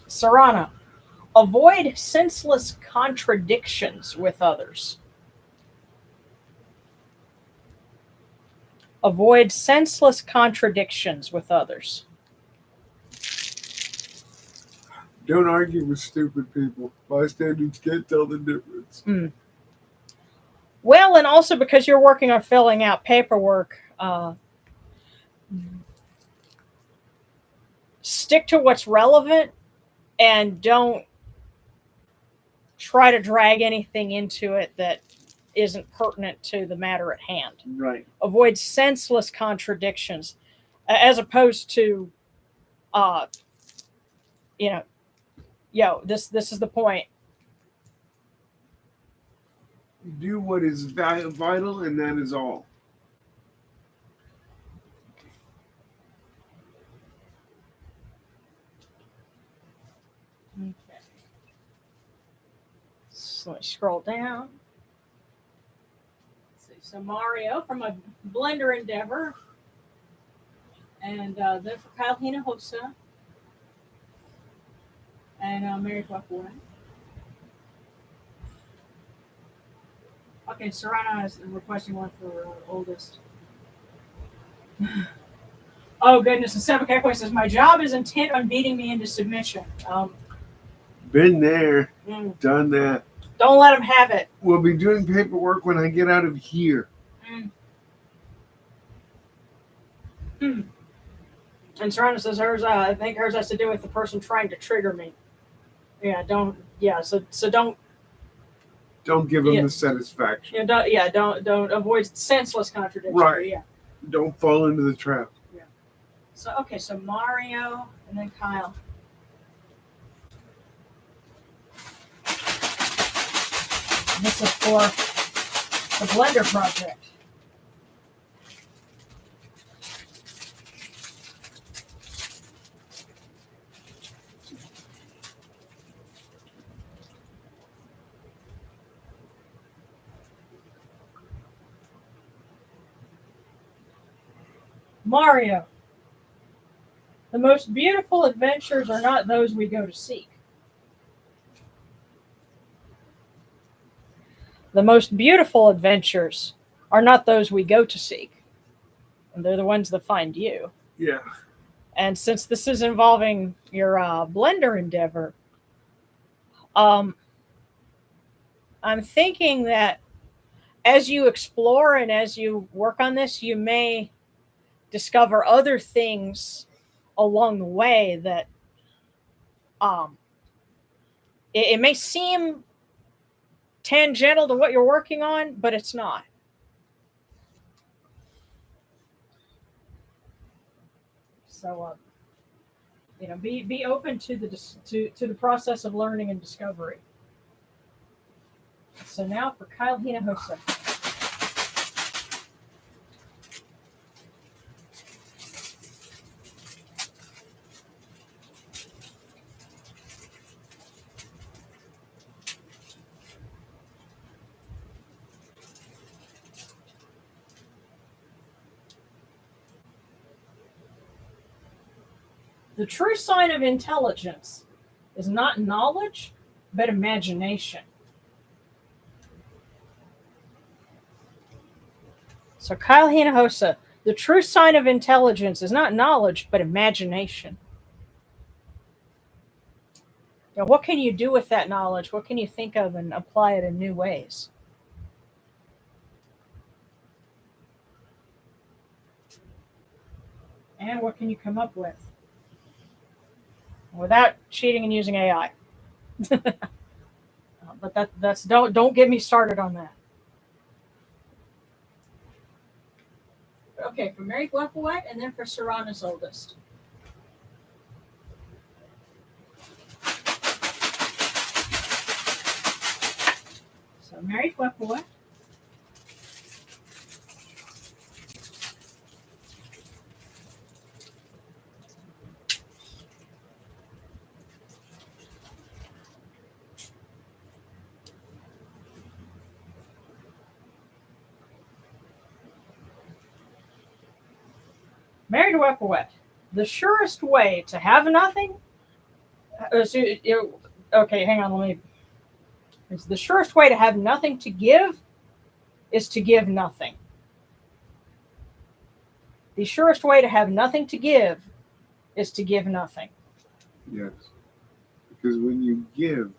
Serrana. Avoid senseless contradictions with others. Avoid senseless contradictions with others. Don't argue with stupid people. Bystanders can't tell the difference. Well, and also because you're working on filling out paperwork, stick to what's relevant and don't try to drag anything into it that isn't pertinent to the matter at hand. Right. Avoid senseless contradictions, as opposed to, this is the point. Do what is vital, and that is all. Okay. So let me scroll down. Let's see. So Mario from a Blender Endeavor. And then for Kyle Hinojosa. And Mary Buckwood. Okay, Serrano is requesting one for oldest. Oh goodness, and Seven K says my job is intent on beating me into submission. Been there, done that. Don't let him have it. We'll be doing paperwork when I get out of here. And Serrano says hers. I think hers has to do with the person trying to trigger me. Yeah, don't. Yeah, so don't. Don't give them the satisfaction. Don't avoid senseless contradiction. Right. Yeah. Don't fall into the trap. Yeah. So okay, so Mario and then Kyle. This is for the Blender project. Mario. The most beautiful adventures are not those we go to seek. The most beautiful adventures are not those we go to seek. And they're the ones that find you. Yeah. And since this is involving your Blender endeavor, I'm thinking that as you explore and as you work on this, you may discover other things along the way that it may seem tangential to what you're working on, but it's not. So, be open to the process of learning and discovery. So now for Kyle Hinojosa. The true sign of intelligence is not knowledge, but imagination. So Kyle Hinojosa, the true sign of intelligence is not knowledge, but imagination. Now, what can you do with that knowledge? What can you think of and apply it in new ways? And what can you come up with without cheating and using AI? but that's don't get me started on that. Okay, for Mary Glepowet, and then for Serrana's oldest. So Mary Glepowet. Mary Glepowet. The surest way to have nothing. Okay, hang on. Let me. The surest way to have nothing to give is to give nothing. The surest way to have nothing to give is to give nothing. Yes. Because when you give,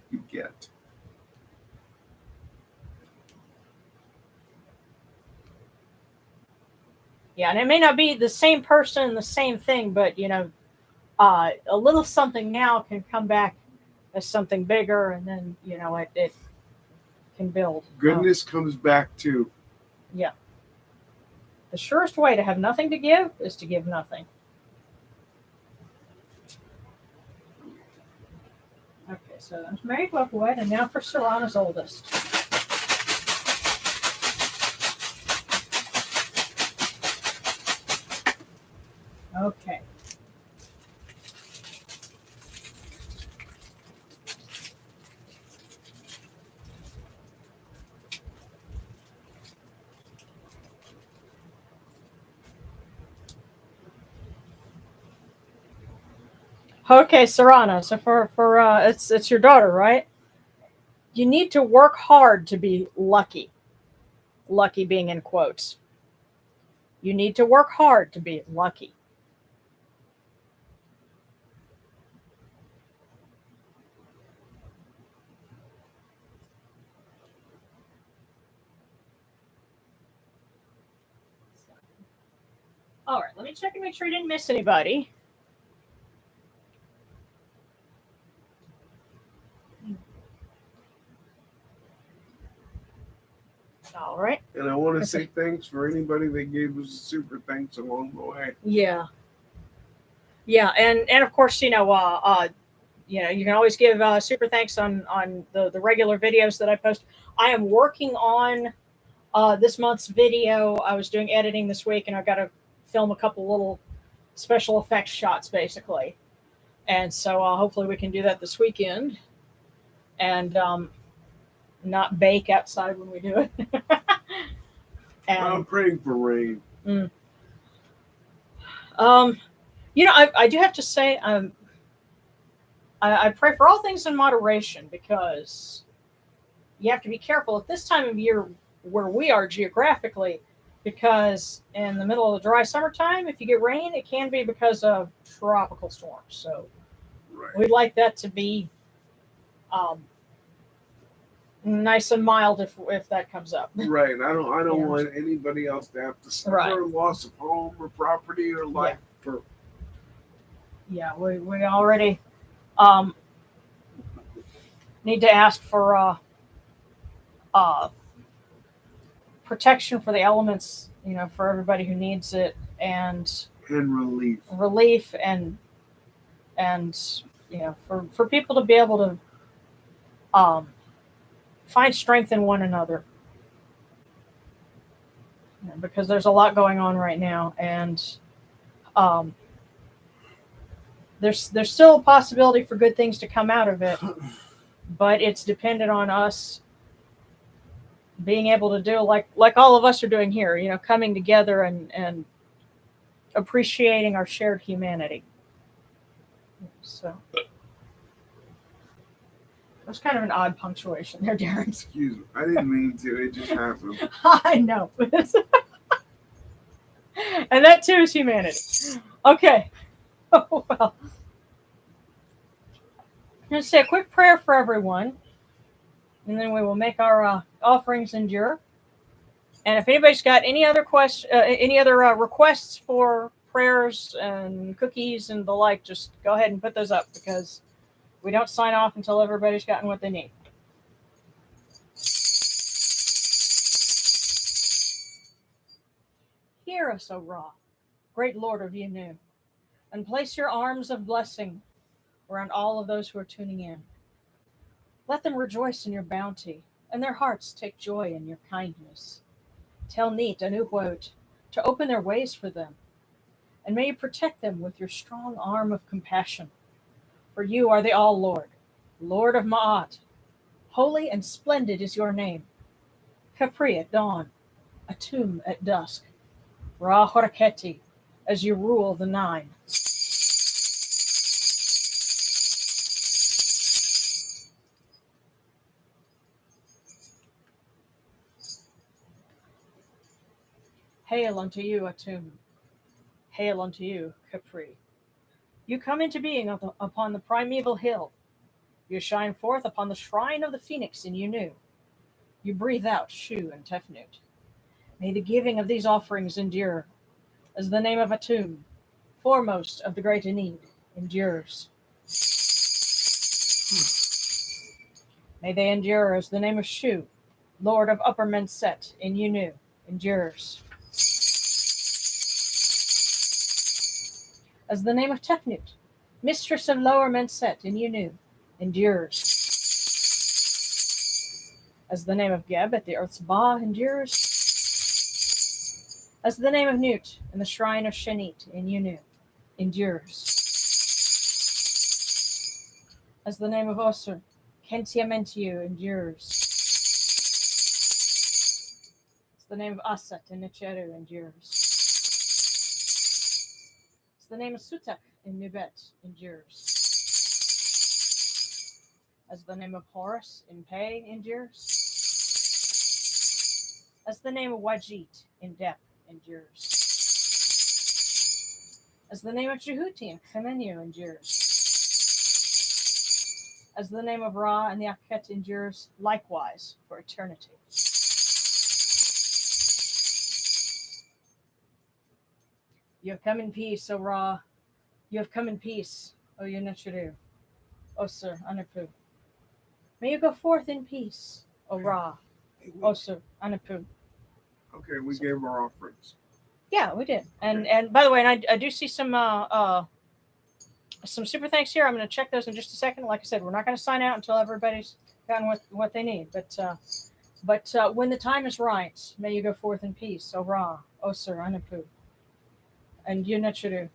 you get. Yeah, and it may not be the same person, the same thing, but a little something now can come back as something bigger, and then it can build. Goodness comes back too. Yeah. The surest way to have nothing to give is to give nothing. Okay, so that's Mary Glepowet, and now for Serrana's oldest. Okay. Okay, Serrana. So for it's your daughter, right? You need to work hard to be lucky. Lucky being in quotes. You need to work hard to be lucky. All right, let me check and make sure you didn't miss anybody. All right. And I want to say thanks for anybody that gave us super thanks along the way. Yeah. Yeah, and of course, you can always give super thanks on the regular videos that I post. I am working on this month's video. I was doing editing this week, and I've got to film a couple little special effects shots, basically. And so hopefully we can do that this weekend, and not bake outside when we do it. And, I'm praying for rain. I do have to say, I pray for all things in moderation, because you have to be careful at this time of year where we are geographically, because in the middle of the dry summertime, if you get rain, it can be because of tropical storms. So we'd like that to be nice and mild if that comes up. Right. I don't want anybody else to have to suffer loss of home or property or life. Yeah, we already need to ask for protection for the elements, for everybody who needs it, and relief, and for people to be able to find strength in one another, because there's a lot going on right now, and there's still a possibility for good things to come out of it, but it's dependent on us being able to do like all of us are doing here, coming together and appreciating our shared humanity. So that's kind of an odd punctuation there, Darren. Excuse me. I didn't mean to. It just happened. I know. And that too is humanity. Okay. Oh, well. I'm going to say a quick prayer for everyone, and then we will make our offerings endure. And if anybody's got any other requests for prayers and cookies and the like, just go ahead and put those up, because we don't sign off until everybody's gotten what they need. us, O Ra, great Lord of Yenu, and place your arms of blessing around all of those who are tuning in. Let them rejoice in your bounty, and their hearts take joy in your kindness. Tell Neat and Uhuot to open their ways for them, and may you protect them with your strong arm of compassion. For you are the All Lord, Lord of Ma'at. Holy and splendid is your name. Capri at dawn, Atum at dusk, Ra Horaketi, as you rule the nine. Hail unto you, Atum. Hail unto you, Capri. You come into being upon the primeval hill. You shine forth upon the shrine of the phoenix in Yunu. You breathe out Shu and Tefnut. May the giving of these offerings endure, as the name of Atum, foremost of the great Enid, endures. May they endure as the name of Shu, Lord of Upper Menset in Yunu, endures. As the name of Tefnut, Mistress of Lower Menset in Yunu, endures. As the name of Geb at the Earth's Ba endures. As the name of Nut in the Shrine of Shanit in Yunu endures. As the name of Osir, Kentiamentiu endures. As the name of Asat in Nicheru endures. As the name of Sutak in Nubet endures. As the name of Horus in Pe endures. As the name of Wajit in Dep endures. As the name of Jehuti in Chemenu endures. As the name of Ra and the Akhet endures likewise for eternity. You have come in peace, O Ra. You have come in peace, O Yunechiru, Osir Anapu. May you go forth in peace, O Ra, Osir Anapu. Okay, we gave our offerings. Yeah, we did. And by the way, and I do see some super thanks here. I'm going to check those in just a second. Like I said, we're not going to sign out until everybody's gotten what they need. But when the time is right, may you go forth in peace, O Ra, Osir Anapu, and Yunechiru,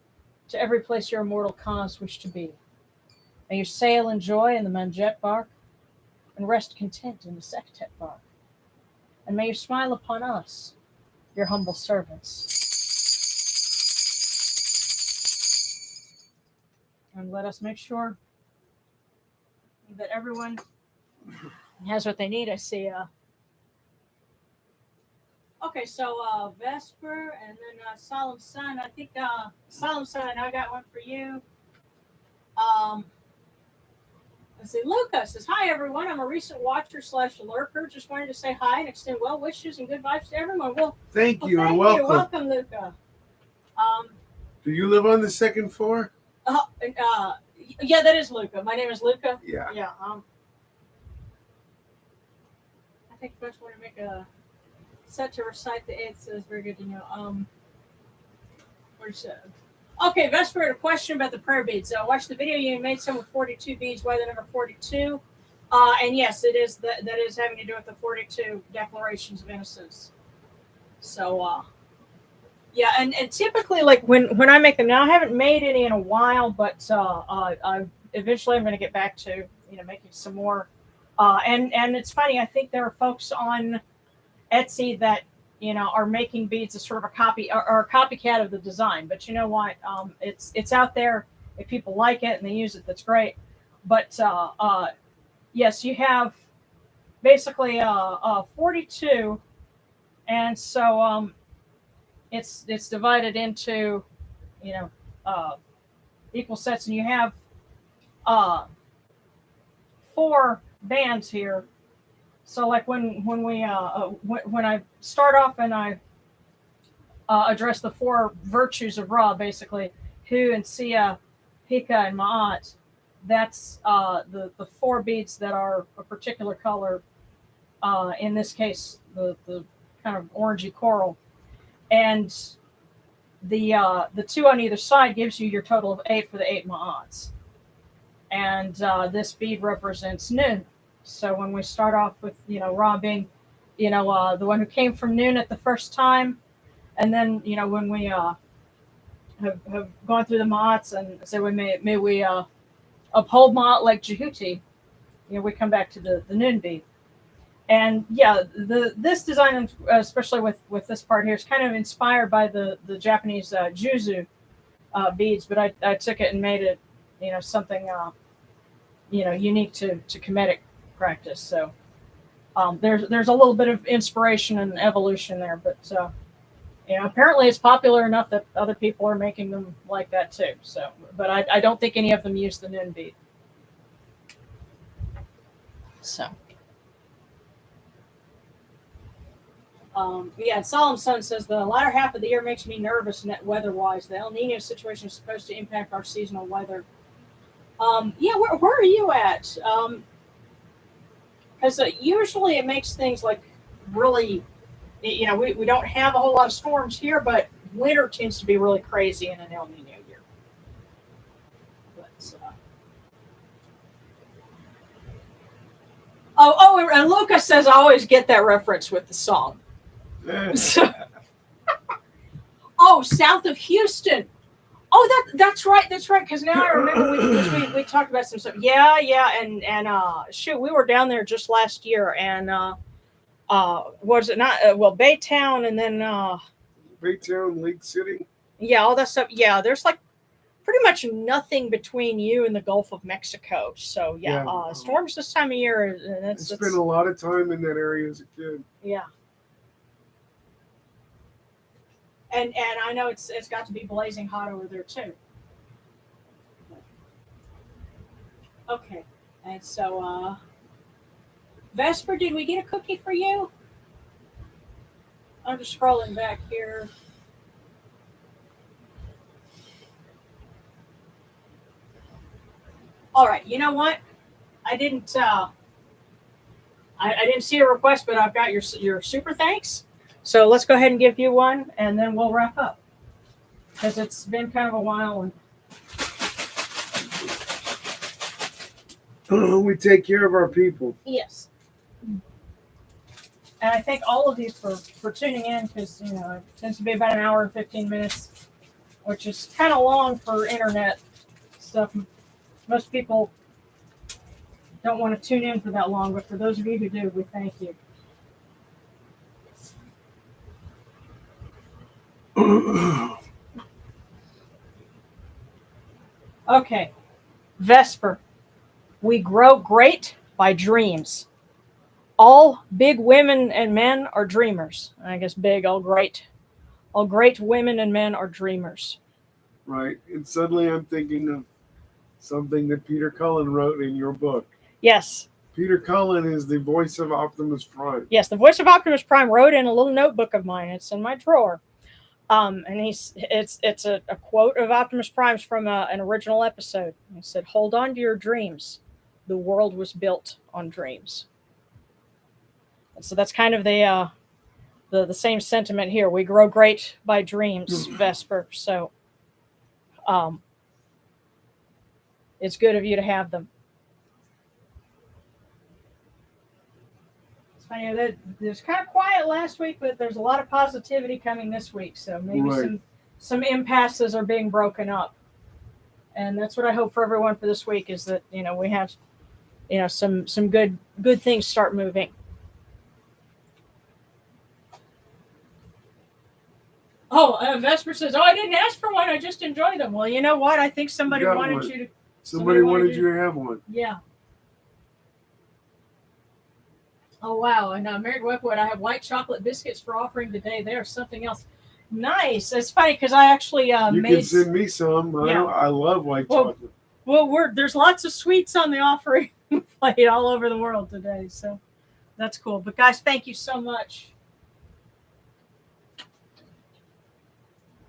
to every place your immortal cause wish to be. May you sail in joy in the Manjet bark, and rest content in the Sektet bark. And may you smile upon us, your humble servants. And let us make sure that everyone has what they need. I see. Okay, so Vesper and then Solemn Sun. I think Solemn Sun, I got one for you. Let's see. Luca says, "Hi everyone. I'm a recent watcher / lurker. Just wanted to say hi and extend well wishes and good vibes to everyone." Well, thank you thank and welcome. you. Welcome, Luca. Do you live on the second floor? Yeah, that is Luca. My name is Luca. Yeah. Yeah. I think I just want to make a set to recite the eighth. Says very good to know. Where's that? Okay, Vesper had a question about the prayer beads. I watched the video. You made some with 42 beads. Why the number 42? And yes, it is that is having to do with the 42 declarations of innocence. So, yeah, and typically, like when I make them now, I haven't made any in a while, but I eventually I'm going to get back to making some more. And it's funny. I think there are folks on Etsy that are making beads as sort of a copy or a copycat of the design. But you know what? It's out there. If people like it and they use it, that's great. But yes, you have basically 42, and so it's divided into equal sets, and you have 4 bands here. So like when I start off and I address the 4 virtues of Ra, basically Hu and Sia, Hika, and Ma'at. That's the 4 beads that are a particular color. In this case, the kind of orangey coral, and the two on either side gives you your total of 8 for the 8 ma'ats. And this bead represents noon. So when we start off with, Ra being, the one who came from noon at the first time, and then, when we have gone through the ma'ats and say, may we uphold ma'at like Jehuti, we come back to the noon bead. And yeah, this design, especially with this part here, is kind of inspired by the Japanese juzu beads, but I took it and made it, something, unique to Kemetic practice. So there's a little bit of inspiration and evolution there, but apparently it's popular enough that other people are making them like that too. So, but I don't think any of them use the noon bead. So. Solemn Sun says the latter half of the year makes me nervous weather-wise. The El Nino situation is supposed to impact our seasonal weather. Where are you at? Because usually it makes things like really, we don't have a whole lot of storms here, but winter tends to be really crazy in an El Nino year. But, and Lucas says I always get that reference with the song. South of Houston. That's right. Because now I remember we talked about some stuff. Yeah, and shoot, we were down there just last year, and was it not? Baytown, and then Baytown, Lake City. Yeah, all that stuff. Yeah, there's like pretty much nothing between you and the Gulf of Mexico. So storms this time of year. I spent a lot of time in that area as a kid. Yeah. And I know it's got to be blazing hot over there too. Okay, and so Vesper, did we get a cookie for you? I'm just scrolling back here. All right, you know what? I didn't I didn't see a request, but I've got your super thanks. So let's go ahead and give you one, and then we'll wrap up. Because it's been kind of a while. And we take care of our people. Yes. And I thank all of you for tuning in, because, it tends to be about an hour and 15 minutes, which is kind of long for internet stuff. Most people don't want to tune in for that long, but for those of you who do, we thank you. Okay, Vesper. We grow great by dreams. All big women and men are dreamers. I guess big, all great women and men are dreamers. Right, and suddenly I'm thinking of something that Peter Cullen wrote in your book. Yes. Peter Cullen is the voice of Optimus Prime. Yes, the voice of Optimus Prime wrote in a little notebook of mine. It's in my drawer. And it's a quote of Optimus Prime's from an original episode. He said, "Hold on to your dreams. The world was built on dreams." And so that's kind of the same sentiment here. We grow great by dreams, Vesper. So it's good of you to have them. Funny that there's kind of quiet last week, but there's a lot of positivity coming this week. So maybe some impasses are being broken up, and that's what I hope for everyone for this week, is that we have some good things start moving. Vesper says, I didn't ask for one. I just enjoy them. Well, you know what? I think somebody wanted you to. Somebody wanted you to have one. Yeah. Oh, wow. And Mary Weckwood, I have white chocolate biscuits for offering today. They are something else. Nice. It's funny because I actually you made... can send me some. Yeah. I love white chocolate. Well, there's lots of sweets on the offering plate all over the world today. So that's cool. But guys, thank you so much.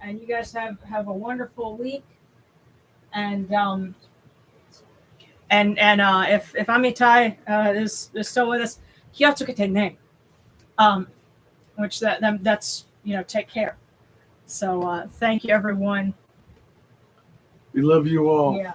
And you guys have a wonderful week. And if Amitai is still with us, which that's take care. So thank you, everyone. We love you all. Yeah.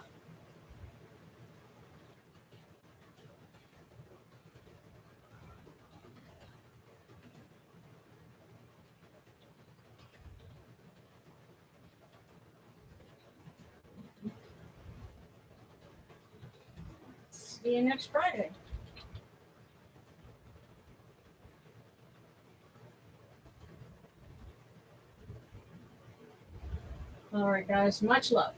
See you next Friday. All right, guys. Much love.